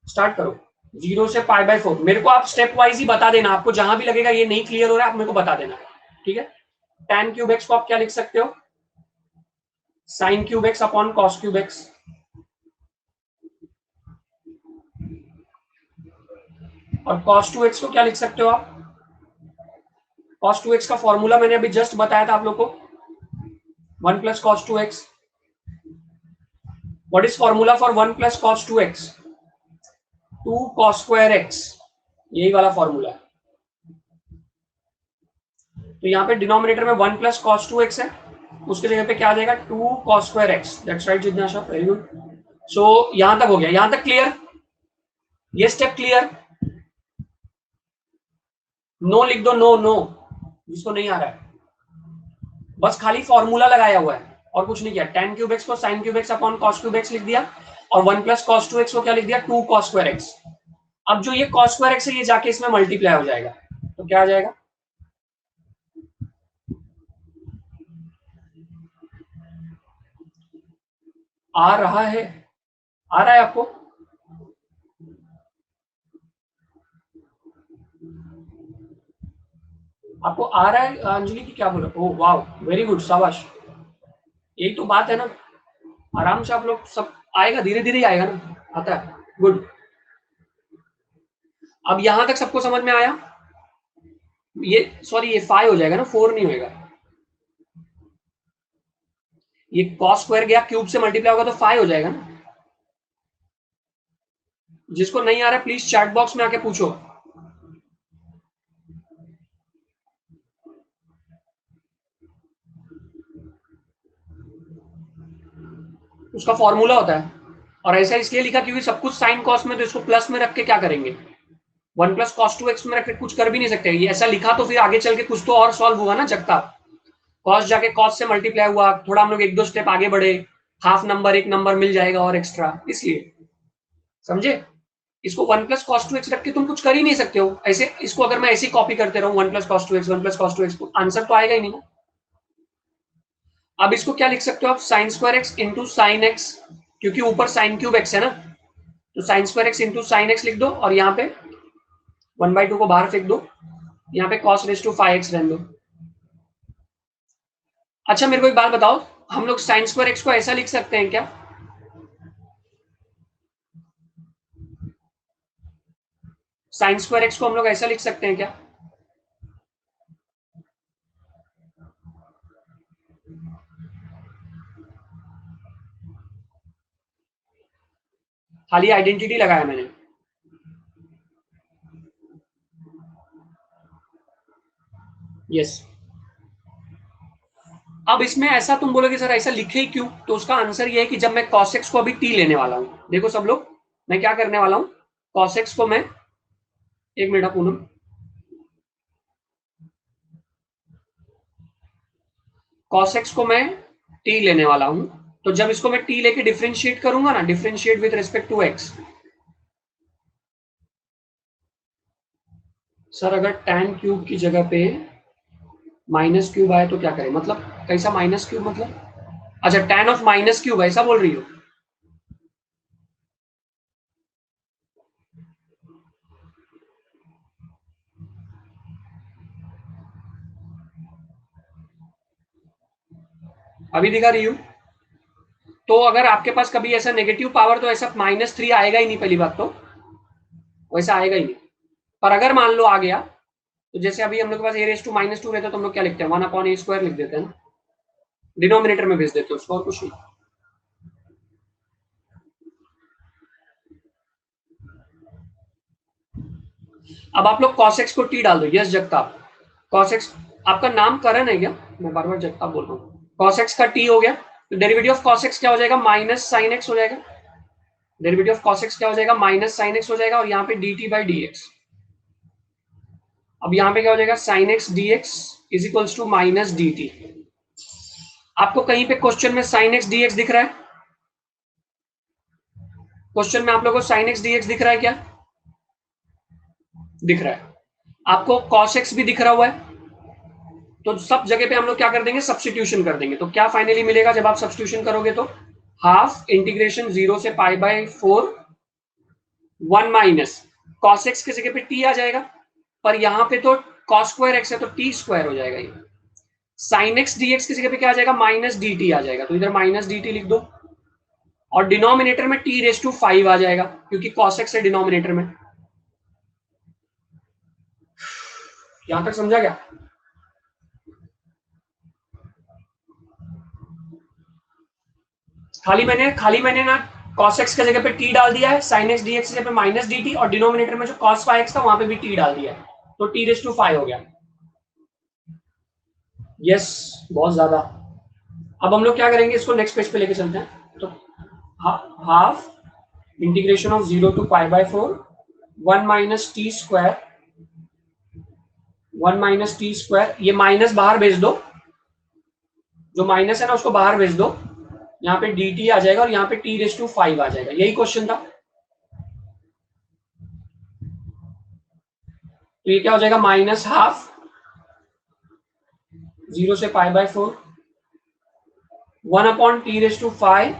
स्टार्ट करो 0 से π/4। मेरे को आप स्टेप वाइज ही बता देना, आपको जहां भी लगेगा ये नहीं क्लियर हो रहा है आप मेरे को बता देना, ठीक है। tan क्यूब x को आप क्या लिख सकते हो, sin cube x upon cos cube x। और cos 2x को क्या लिख सकते हो आप, cos 2x का फॉर्मूला मैंने अभी जस्ट बताया था आप लोग को, 1 plus cos 2x। What is formula for 1 plus cos 2x, 2 cos square x, यही वाला फॉर्मूला है। तो यहाँ पे डिनोमिनेटर में 1 प्लस cos 2x है, उसके जगह पे क्या आ जाएगा, 2 cos square x। That's right जिज्ञासा, वेरी गुड। सो यहां तक हो गया, यहां तक क्लियर, ये स्टेप क्लियर। नो लिख दो, नो नो, जिसको नहीं आ रहा है, बस खाली फॉर्मूला लगाया हुआ है और कुछ नहीं किया। tan क्यूब x को sin cube x upon cos cube x लिख दिया, और 1 प्लस cos 2x को क्या लिख दिया, 2 cos स्क्वायर x। अब जो ये cos स्क्वायर x है ये जाके इसमें मल्टीप्लाई हो जाएगा, तो क्या आ जाएगा, आ रहा है, आ रहा है आपको, आपको आ रहा है। अंजलि की क्या बोला, ओह वाह वेरी गुड, शाबाश, यही तो बात है ना, आराम से आप लोग सब आएगा, धीरे धीरे आएगा ना, आता है, गुड। अब यहां तक सबको समझ में आया, ये सॉरी ये 5 हो जाएगा ना, 4 नहीं होगा, ये cos स्क्वायर गया क्यूब से मल्टीप्लाई होगा तो 5 हो जाएगा ना। जिसको नहीं आ रहा है प्लीज चैट बॉक्स में आके पूछो। उसका फॉर्मूला होता है, और ऐसा इसलिए लिखा क्योंकि सब कुछ साइन कॉस में, तो इसको प्लस में रख के क्या करेंगे, 1 प्लस cos 2x में रख के कुछ कर भी नहीं सकते। ये ऐसा लिखा तो फिर आगे चल के कुछ तो और सॉल्व हुआ ना, जगता cos जाके cos से मल्टीप्लाई हुआ, थोड़ा हम लोग एक दो स्टेप आगे बढ़े, हाफ नंबर एक नंबर मिल जाएगा और एक्स्ट्रा, इसलिए समझे। इसको 1 प्लस cos 2x रख के तुम कुछ कर ही नहीं सकते हो ऐसे, इसको अगर मैं ऐसे ही कॉपी करते रहूं 1 plus cos 2x 1 plus cos 2x, तो आंसर तो आएगा ही नहीं। अब इसको क्या लिख सकते हो आप, sign square x into sine x, क्योंकि ऊपर साइन क्यूब एक्स है ना, तो sign square x into sine x लिख दो, और यहाँ पे 1/2 को बाहर फेंक दो, यहाँ पे cos रेज टू 5x रहने दो। अच्छा मेरे को एक बात बताओ, हम लोग साइन स्क्वायर एक्स को ऐसा लिख सकते हैं क्या, साइन स्क्वायर एक्स को हम लोग ऐसा लिख सकते हैं क्या, खाली आइडेंटिटी लगाया मैंने, यस। अब इसमें ऐसा तुम बोलोगे सर ऐसा लिखे ही क्यों, तो उसका आंसर ये है कि जब मैं cos x को अभी t लेने वाला हूं, देखो सब लोग मैं क्या करने वाला हूं, cos x को मैं, एक मिनट पूनम, cos x को मैं t लेने वाला हूं, तो जब इसको मैं t लेके डिफरेंशिएट करूंगा ना, differentiate with respect to x, sir अगर tan क्यूब की जगह पे माइनस क्यूब आए तो क्या करें, मतलब कैसा माइनस क्यूब, मतलब अच्छा tan ऑफ माइनस क्यूब ऐसा बोल रही हो, अभी दिखा रही हूँ। तो अगर आपके पास कभी ऐसा नेगेटिव पावर, तो ऐसा -3 आएगा ही नहीं, पहली बात तो वैसा आएगा ही नहीं। पर अगर मान लो आ गया, तो जैसे अभी हम लोग के पास a रेज टू -2 रहता है, तो हम लोग क्या लिखते हैं, 1/a² लिख देते हैं ना, डिनोमिनेटर में भेज देते हैं उसको, और कुछ नहीं। अब आप लोग cos x को t डाल दो, यस जगताप, cos x, आपका नाम करण है क्या, मैं बार बार जगताप बोल रहा हूँ, cos x का t हो गया, तो डेरिवेटिव ऑफ cos x क्या हो जाएगा, माइनस साइन x हो जाएगा, डेरिवेटिव ऑफ cos x क्या हो जाएगा, माइनस साइन x हो जाएगा, और यहाँ पे dt बाई dx। अब यहाँ पे क्या हो जाएगा, sine x dx is equals to minus dt। आपको कहीं पे क्वेश्चन में साइन x dx दिख रहा है, क्वेश्चन में आप लोगों को साइन x dx दिख रहा है क्या, दिख रहा है। आपको cos x भी दिख रहा हुआ है, तो सब जगह पे हम लोग क्या कर देंगे, सब्स्टिट्यूशन कर देंगे। तो क्या फाइनली मिलेगा जब आप सब्स्टिट्यूशन करोगे, तो हाफ इंटीग्रेशन 0 से pi by 4 1 minus cos x की जगह पे टी आ जाएगा, पर यहाँ पे तो कॉस स्क्वायर एक्स है तो टी स्क्वायर हो जाएगा। ये साइन एक्स डी एक्स की जगह पे क्या आ जाएगा, माइनस डी टी आ जाएगा, तो इधर माइनस डी टी लिख दो, और डिनोमिनेटर में टी रेस टू 5 आ जाएगा क्योंकि कॉस एक्स है डिनोमिनेटर में। यहां तक समझा क्या? खाली मैंने ना cos x की जगह पे t डाल दिया है, sin x dx की जगह पे माइनस dt, और डिनोमिनेटर में जो cos 5x था वहां पे भी t डाल दिया है, तो t रेस टू 5 हो गया। यस, बहुत ज्यादा। अब हम लोग क्या करेंगे, इसको नेक्स्ट पेज पे लेके चलते हैं। तो half integration of 0 to pi by 4 1 minus t square, 1 minus t square, ये माइनस बाहर भेज दो, जो माइनस है ना उसको बाहर भेज दो, यहाँ पे dt आ जाएगा और यहाँ पे t रेस टू 5 आ जाएगा। यही क्वेश्चन था। तो ये क्या हो जाएगा, माइनस हाफ 0 से pi by 4 1 upon t raise to 5।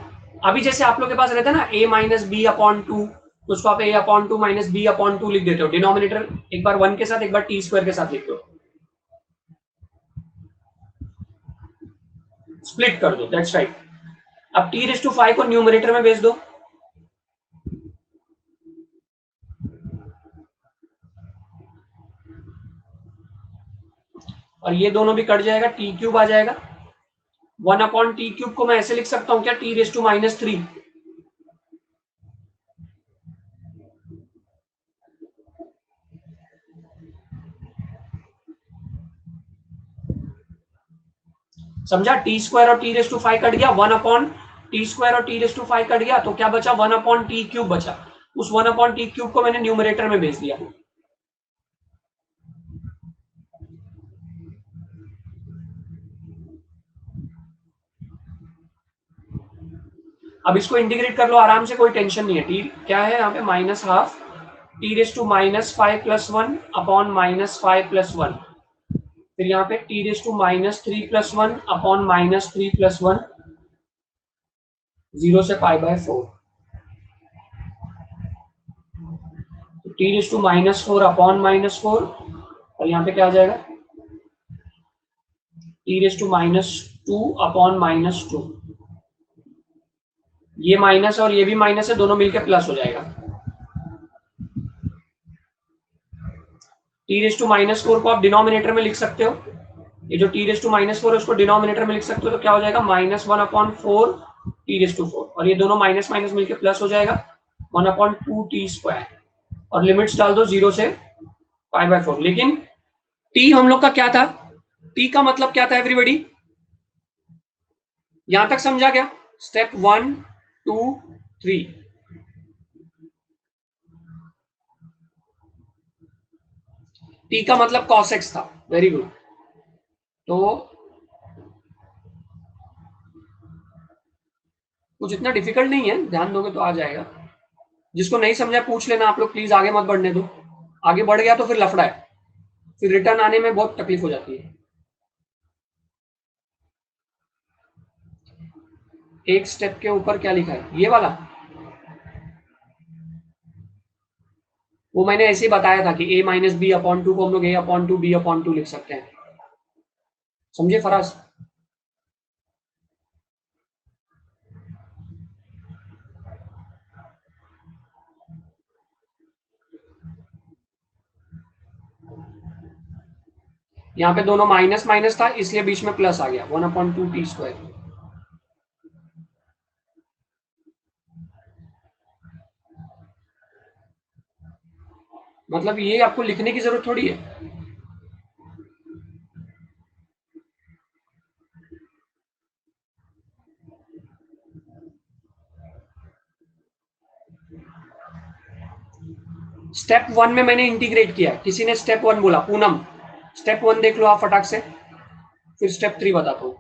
अभी जैसे आप लोग के पास रहता है ना a माइनस बी अपॉन 2, तो उसको आप a upon 2 minus b upon 2 लिख देते हो। डिनोमिनेटर एक बार 1 के साथ, एक बार टी स्क्वायर के साथ लिखते हो, स्प्लिट कर दो, दैट्स राइट। अब टी रेस टू 5 को न्यूमरेटर में भेज दो, और ये दोनों भी कट जाएगा, टी क्यूब आ जाएगा। 1 अपॉन टी क्यूब को मैं ऐसे लिख सकता हूं क्या, टी रेस टू माइनस 3। समझा? टी स्क्वायर और टी रेस टू 5 कट गया, 1 अपॉन टी स्क्वायर और टी रेस टू 5 कट गया, तो क्या बचा, 1 अपॉन टी क्यूब बचा। उस 1 अपॉन टी क्यूब को मैंने न्यूमरेटर में भेज दिया। अब इसको इंटीग्रेट कर लो आराम से, कोई टेंशन नहीं है। टी क्या है यहाँ पे, minus half t raise to minus 5 plus 1 upon minus 5 plus 1, फिर यहाँ पे t raise to minus 3 plus 1 upon minus 3 plus 1, 0 से pi by 4, t raise to minus 4 upon minus 4, और यहाँ पे क्या आ जाएगा, t raise to minus 2 upon minus 2। ये माइनस और ये भी माइनस है, दोनों मिलकर प्लस हो जाएगा। टी रेस टू माइनस 4 को आप डिनोमिनेटर में लिख सकते हो, ये जो टी रेस टू माइनस 4 है उसको डिनोमिनेटर में लिख सकते हो, तो क्या हो जाएगा, minus 1 upon 4 t raise to 4, और ये दोनों माइनस माइनस मिलकर प्लस हो जाएगा, 1 अपॉन 2 टी स्क्वायर, और लिमिट्स डाल दो 0 से पाई बाय 4। लेकिन टी हम लोग का क्या था, टी का मतलब क्या था एवरीबॉडी, यहां तक समझा क्या? स्टेप 1 2 3, टी का मतलब cos x था। Very good. तो कुछ इतना डिफिकल्ट नहीं है, ध्यान दोगे तो आ जाएगा। जिसको नहीं समझा पूछ लेना आप लोग, प्लीज आगे मत बढ़ने दो, आगे बढ़ गया तो फिर लफड़ा है, फिर रिटर्न आने में बहुत तकलीफ हो जाती है। एक स्टेप के ऊपर क्या लिखा है, ये वाला, वो मैंने ऐसे ही बताया था कि a माइनस बी अपॉन 2 को हम लोग a अपॉन 2 b अपॉन 2 लिख सकते हैं। समझे फराज? यहाँ पे दोनों माइनस माइनस था इसलिए बीच में प्लस आ गया, 1 अपॉन 2 टी स्क्वायर। मतलब ये आपको लिखने की जरूरत थोड़ी है। स्टेप 1 में मैंने इंटीग्रेट किया, किसी ने स्टेप 1 बोला, पूनम स्टेप 1 देख लो आप फटाक से, फिर स्टेप 3 बताता हूँ।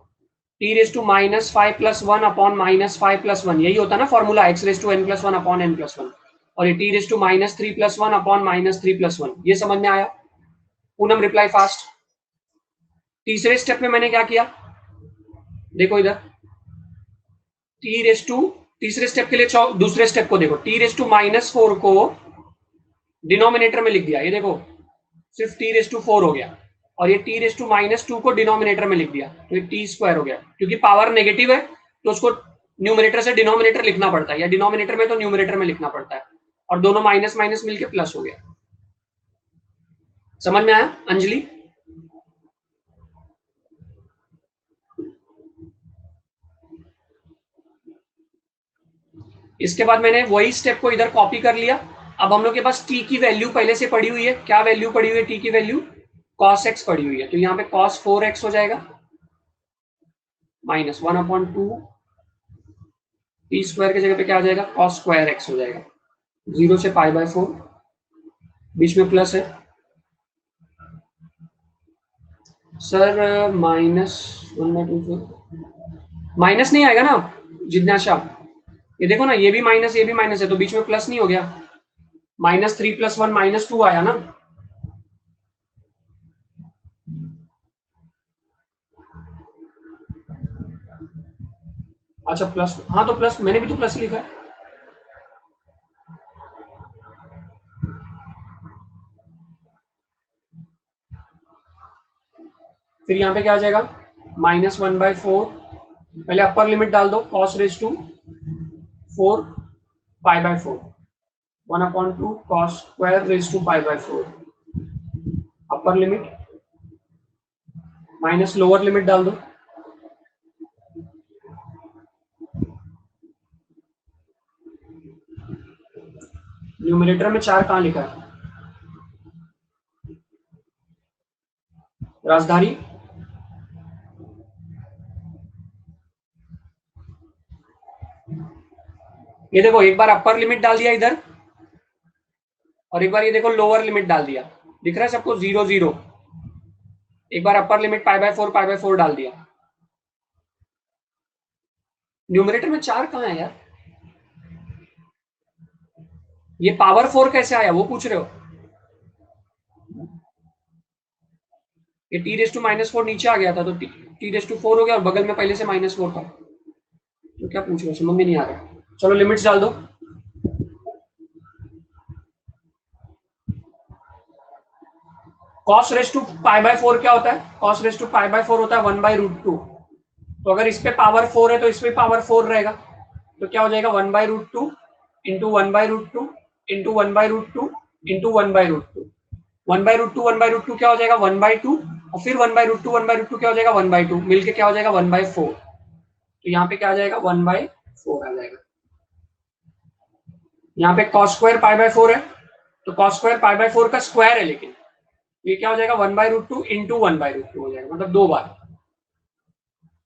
T raise to minus 5 plus 1 upon minus 5 plus 1, यही होता है ना formula, x raise to n plus 1 upon n plus 1, और ये t raise to minus 3 plus 1 upon minus 3 plus 1। ये समझ में आया? Poonam reply fast. तीसरे स्टेप में मैंने क्या किया, देखो इधर टी रेस टू, तीसरे स्टेप के लिए दूसरे स्टेप को देखो, टी रेस टू -4 को डिनोमिनेटर में लिख दिया, ये देखो सिर्फ टी रेस टू 4 हो गया, और ये टी रेस टू -2 को डिनोमिनेटर में लिख दिया, तो ये टी स्क्वायर हो गया। क्योंकि पावर नेगेटिव है तो उसको न्यूमरेटर से डिनोमिनेटर लिखना पड़ता है, या डिनोमिनेटर में तो न्यूमरेटर में लिखना पड़ता है, और दोनों माइनस माइनस मिलके प्लस हो गया। समझ में आया अंजलि? इसके बाद मैंने वही स्टेप को इधर कॉपी कर लिया। अब हम लोग के पास टी की वैल्यू पहले से पड़ी हुई है, क्या वैल्यू पड़ी हुई है, टी की वैल्यू cos x पड़ी हुई है, तो यहाँ पे cos 4x हो जाएगा -1/2, टी स्क्वायर की जगह पे क्या आ जाएगा, cos स्क्वायर x हो जाएगा, 0 से π/4, बीच में प्लस है। सर -1/2 माइनस नहीं आएगा ना जिज्ञासा, ये देखो ना, ये भी माइनस ये भी माइनस है, तो बीच में प्लस नहीं हो गया, -3 + 1 -2 आया ना। अच्छा प्लस, हाँ तो प्लस, मैंने भी तो प्लस लिखा है। फिर यहाँ पे क्या आ जाएगा, -1/4, पहले अपर लिमिट डाल दो, cos raise to 4 π/4, 1/2 cos square raise to π/4, upper limit minus lower limit डाल दो, न्यूमरेटर में 4 कहाँ लिखा है, राजधानी, ये देखो एक बार अपर लिमिट डाल दिया इधर, और एक बार ये देखो लोअर लिमिट डाल दिया, दिख रहा है सबको 0 0, एक बार अपर लिमिट π/4 डाल दिया। न्यूमरेटर में 4 कहाँ है यार, ये पावर 4 कैसे आया वो पूछ रहे हो? ये t⁻⁻4 नीचे आ गया था, तो t⁻4 हो गया, और बगल में पहले से -4 था, तो क्या पूछ रहे हो, समझ में नहीं आ रहा। चलो लिमिट्स डाल दो, cos रेज टू π/4 क्या होता है, cos रेज टू π/4 होता है 1/√2, तो अगर इस पे पावर 4 है तो इस पे पावर 4 रहेगा, तो क्या हो जाएगा 1/√2 इंटू 1/√2 इंटू 1/√2 इंटू 1/√2, 1/√2 क्या हो जाएगा 1/2, और फिर 1/√2 क्या हो जाएगा 1/2, मिलके क्या हो जाएगा 1/4, तो यहाँ पे क्या आ जाएगा 1/4 आ जाएगा। यहाँ पे cos स्क्वायर π/4 है, तो cos स्क्वायर π/4 का स्क्वायर है, लेकिन ये क्या हो जाएगा 1/√2 इंटू 1/√2 हो जाएगा, मतलब 2 बार,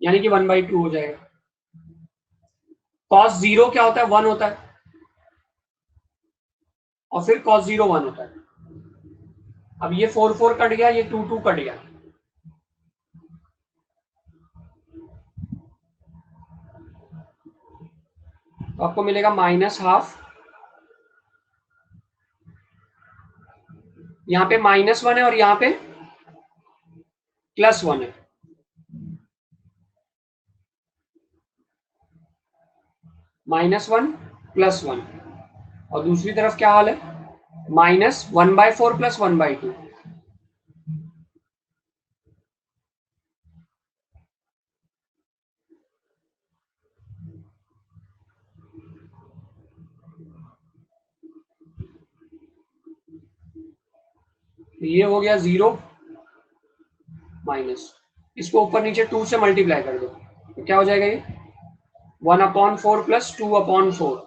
यानी कि 1/2 हो जाएगा। cos 0 क्या होता है 1 होता है, और फिर cos 0 1 होता है। अब ये 4 4 कट गया, ये 2 2 कट गया, तो आपको मिलेगा -12, यहाँ पे -1 है और यहाँ पे +1 है, -1 +1, और दूसरी तरफ क्या हाल है, -1/4 + 1/2, ये हो गया 0 माइनस, इसको ऊपर नीचे 2 से मल्टीप्लाई कर दो, तो क्या हो जाएगा ये 1/4 + 2/4,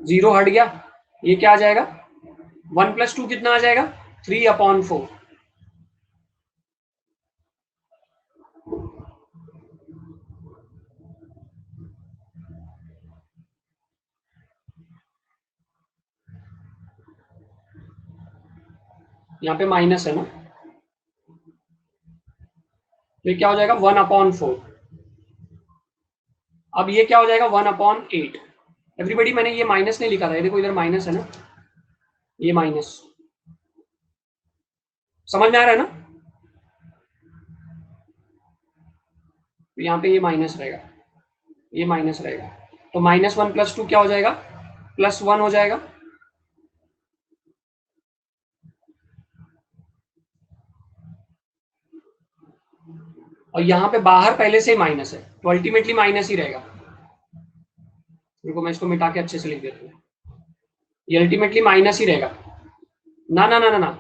0 हट गया, ये क्या आ जाएगा 1 + 2 कितना आ जाएगा 3/4, यहाँ पे माइनस है ना, तो क्या हो जाएगा 1/4, अब ये क्या हो जाएगा 1/8। एवरीबडी, मैंने ये माइनस नहीं लिखा था, ये देखो इधर माइनस है ना, ये माइनस, समझ में आ रहा है ना? तो यहाँ पे ये माइनस रहेगा, ये माइनस रहेगा, तो -1 + 2 क्या हो जाएगा? +1 हो जाएगा। और यहाँ पे बाहर पहले से ही माइनस है, तो अल्टीमेटली माइनस ही रहेगा। देखो मैं इसको मिटा के अच्छे से लिख देता हूँ, ये अल्टीमेटली माइनस ही रहेगा। ना ना ना ना ना,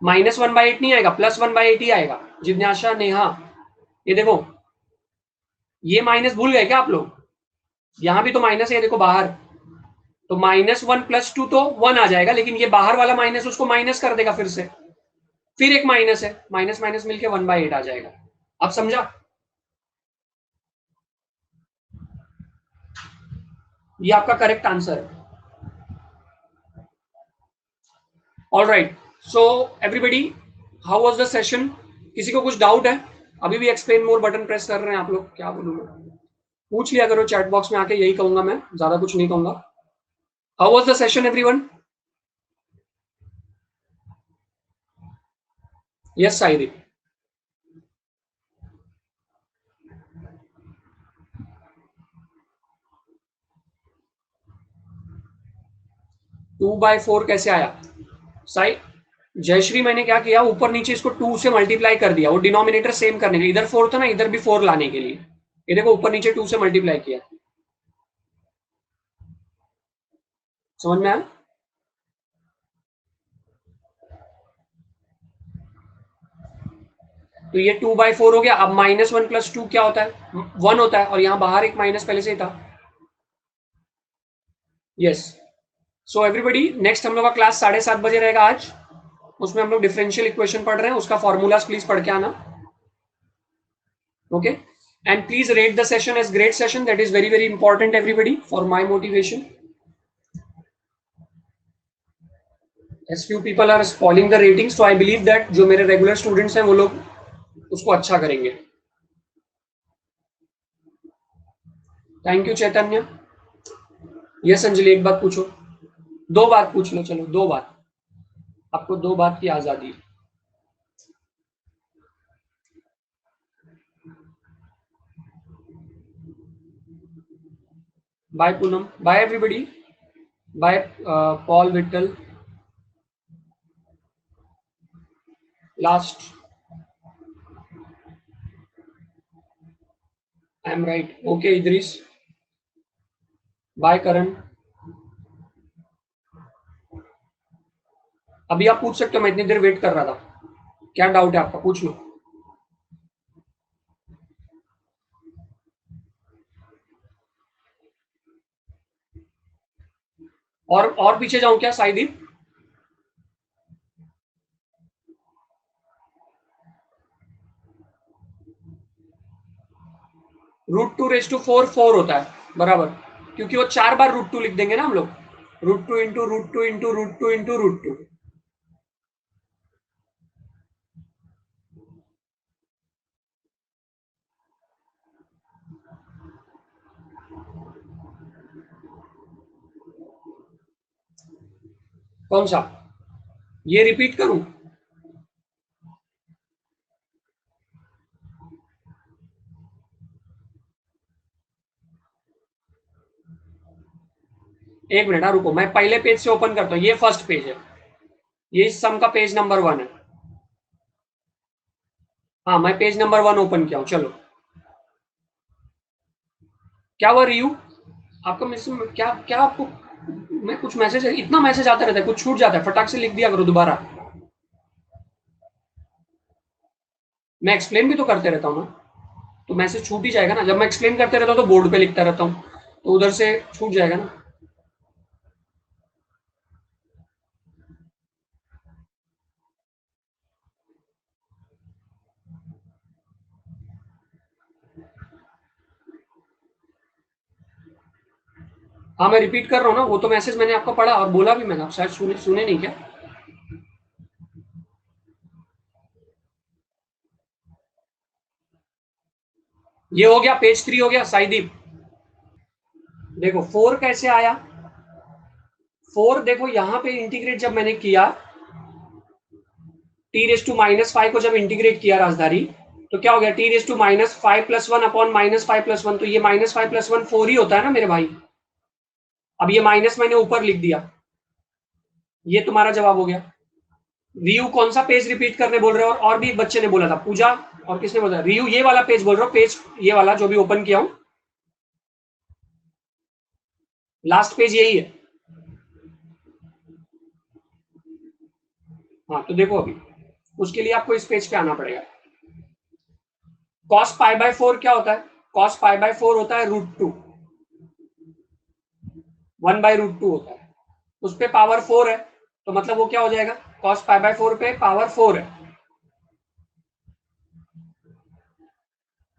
-1/8 नहीं आएगा, +1/8 ही आएगा। जिज्ञासा, नेहा, ये देखो, ये माइनस भूल गए क्या आप लोग? यहाँ भी तो माइनस है, देखो बाहर, तो -1 + 2 तो 1 आ जाएगा, लेकिन ये बाहर वाला माइनस उसको माइनस कर देगा फिर एक माइनस है, माइनस माइनस मिलके 1/8 आ जाएगा। अब समझा? ये आपका करेक्ट आंसर है। All right, so everybody, how was the session? किसी को कुछ डाउट है? अभी भी एक्सप्लेन मोर बटन प्रेस कर रहे हैं आप लोग, क्या बोलूँ मैं? पूछ लिया करो चैट बॉक्स में आके, यही कहूंगा मैं, ज्यादा कुछ नहीं कहूंगा। How was the session everyone? Yes Saidi. 2/4 कैसे आया साई? जयश्री, मैंने क्या किया, ऊपर नीचे इसको 2 से मल्टीप्लाई कर दिया, वो डिनोमिनेटर सेम करने के लिए। इधर 4 था ना, इधर भी 4 लाने के लिए। ये देखो ऊपर नीचे 2 से मल्टीप्लाई किया। समझ में आया? तो ये 2/4 हो गया। अब -1 + 2 क्या होता है? 1 होता है, और यहाँ बाहर एक माइनस पहले से ही था। यस, सो एवरीबडी, नेक्स्ट हम लोग का क्लास 7:30 बजे रहेगा आज। उसमें हम लोग डिफरेंशियल इक्वेशन पढ़ रहे हैं, उसका फॉर्मूलाज प्लीज पढ़ के आना। Okay, and please rate the session as great session. That is very important everybody, for my motivation. As few people are spoiling the ratings, so I believe that जो मेरे regular students हैं वो लोग उसको अच्छा करेंगे। Thank you Chaitanya. Yes Anjali, एक बात पूछो, 2 बात पूछ लो, चलो 2 बात, आपको 2 बात की आजादी। Bye Poonam, bye everybody, bye Paul Vittal, last, I am right, okay Idris, bye Karan. अभी आप पूछ सकते हो, मैं इतनी देर वेट कर रहा था, क्या डाउट है आपका, पूछ लो। और पीछे जाऊं क्या साइदीप? √2⁴ 4 होता है बराबर, क्योंकि वो 4 बार √2 लिख देंगे ना हम लोग, √2 इंटू √2 इंटू √2 इंटू √2। कौन सा? ये रिपीट करूं? एक मिनट, हाँ रुको, मैं पहले पेज से ओपन करता हूँ। ये फर्स्ट पेज है, ये इस सम का पेज नंबर 1 है। हाँ, मैं पेज नंबर 1 ओपन किया हूँ, चलो। क्या हुआ रियू? आपका मैसेज क्या क्या आपको, मैं कुछ मैसेज, इतना मैसेज आता रहता है, कुछ छूट जाता है, फटाक से लिख दिया करो दोबारा। मैं एक्सप्लेन भी तो करते रहता हूँ ना, तो मैसेज छूट ही जाएगा ना। जब मैं एक्सप्लेन करते रहता हूँ तो बोर्ड पे लिखता रहता हूँ, तो उधर से छूट जाएगा ना। हाँ, मैं रिपीट कर रहा हूँ ना, वो तो मैसेज मैंने आपको पढ़ा और बोला भी मैंने, आप शायद सुने नहीं क्या? ये हो गया, पेज 3 हो गया साईदीप। देखो 4 कैसे आया? 4 देखो यहाँ पे इंटीग्रेट जब मैंने किया, t⁻⁵ को जब इंटीग्रेट किया राजधारी, तो क्या हो गया, t⁻⁵ अपॉन -5+1, तो ये -5+1 4 ही होता है ना मेरे भाई। अब ये माइनस मैंने ऊपर लिख दिया, ये तुम्हारा जवाब हो गया। रियू कौन सा पेज रिपीट करने बोल रहे हो? और भी एक बच्चे ने बोला था, पूजा और किसने बोला? रियू ये वाला पेज बोल रहे हो, पेज ये वाला जो भी ओपन किया हूं, लास्ट पेज यही है। हाँ तो देखो, अभी उसके लिए आपको इस पेज पे आना पड़ेगा। cos π/4 क्या होता है? cos π/4 होता है √2, 1/√2 होता है, उस पे पावर 4 है, तो मतलब वो क्या हो जाएगा, cos π/4 पे पावर 4 है,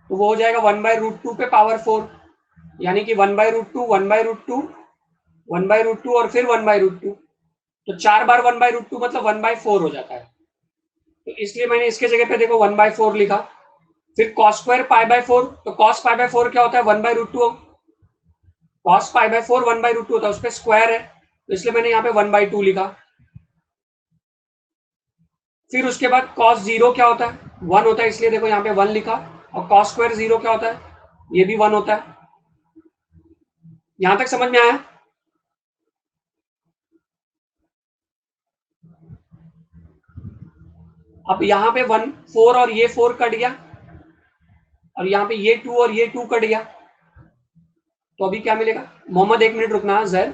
तो वो हो जाएगा 1/√2 पे पावर 4, यानी कि 1/√2 1/√2 1/√2 और फिर 1/√2, तो 4 बार 1/√2 मतलब 1/4 हो जाता है। तो इसलिए मैंने इसके जगह पे देखो 1/4 लिखा। फिर cos स्क्वायर π/4, तो cos π/4 क्या होता है, 1/√2, cos π/4 1/√2 होता है, उस पर स्क्वायर है, तो इसलिए मैंने यहाँ पे 1/2 लिखा। फिर उसके बाद cos 0 क्या होता है, 1 होता है, इसलिए देखो यहाँ पे 1 लिखा। और cos स्क्वायर 0 क्या होता है, ये भी 1 होता है। यहां तक समझ में आया? अब यहाँ पे 1 4 और ये 4 कट गया, और यहाँ पे ये 2 और ये 2 कट गया, तो अभी क्या मिलेगा? मोहम्मद 1 मिनट रुकना जर।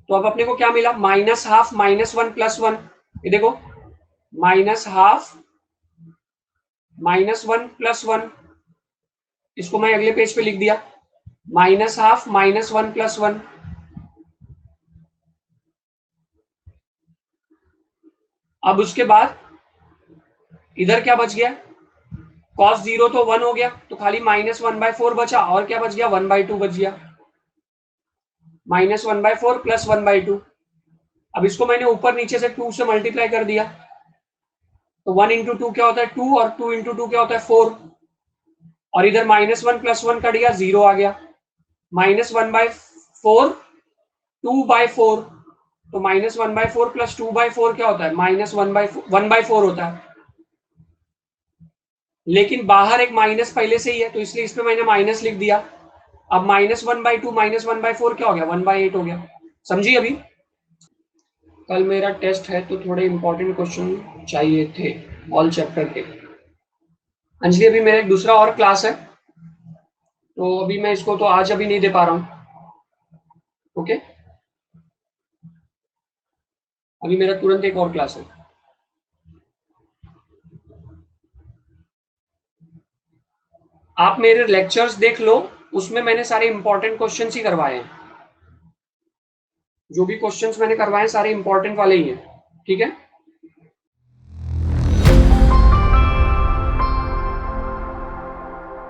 तो अब अपने को क्या मिला, -½ -1 +1, ये देखो -½ -1 +1, इसको मैं अगले पेज पे लिख दिया, -½ -1 +1। अब उसके बाद इधर क्या बच गया, cos 0 तो 1 हो गया, तो खाली -1/4 बचा, और क्या बच गया, 1/2 बच गया, -1/4 + 1/2। अब इसको मैंने ऊपर नीचे से 2 से मल्टीप्लाई कर दिया, तो 1 × 2 क्या होता है 2, और 2 × 2 क्या होता है 4, और इधर -1 + 1 कट गया, 0 आ गया, -1/4 2/4, तो -1/4 + 2/4 क्या होता है, -1/4 होता है। लेकिन बाहर एक माइनस पहले से ही है, तो इसलिए इसमें मैंने माइनस लिख दिया। अब -1/2 -1/4 क्या हो गया, 1/8 हो गया। समझी? अभी कल मेरा टेस्ट है, तो थोड़े इंपॉर्टेंट क्वेश्चन चाहिए थे ऑल चैप्टर के। अंजलि अभी मेरा एक दूसरा और क्लास है, तो अभी मैं इसको तो आज अभी नहीं दे पा रहा हूँ। ओके, अभी मेरा तुरंत एक और क्लास है। आप मेरे लेक्चर्स देख लो, उसमें मैंने सारे इंपॉर्टेंट क्वेश्चंस ही करवाए हैं। जो भी क्वेश्चंस मैंने करवाए सारे इंपॉर्टेंट वाले ही हैं, ठीक है।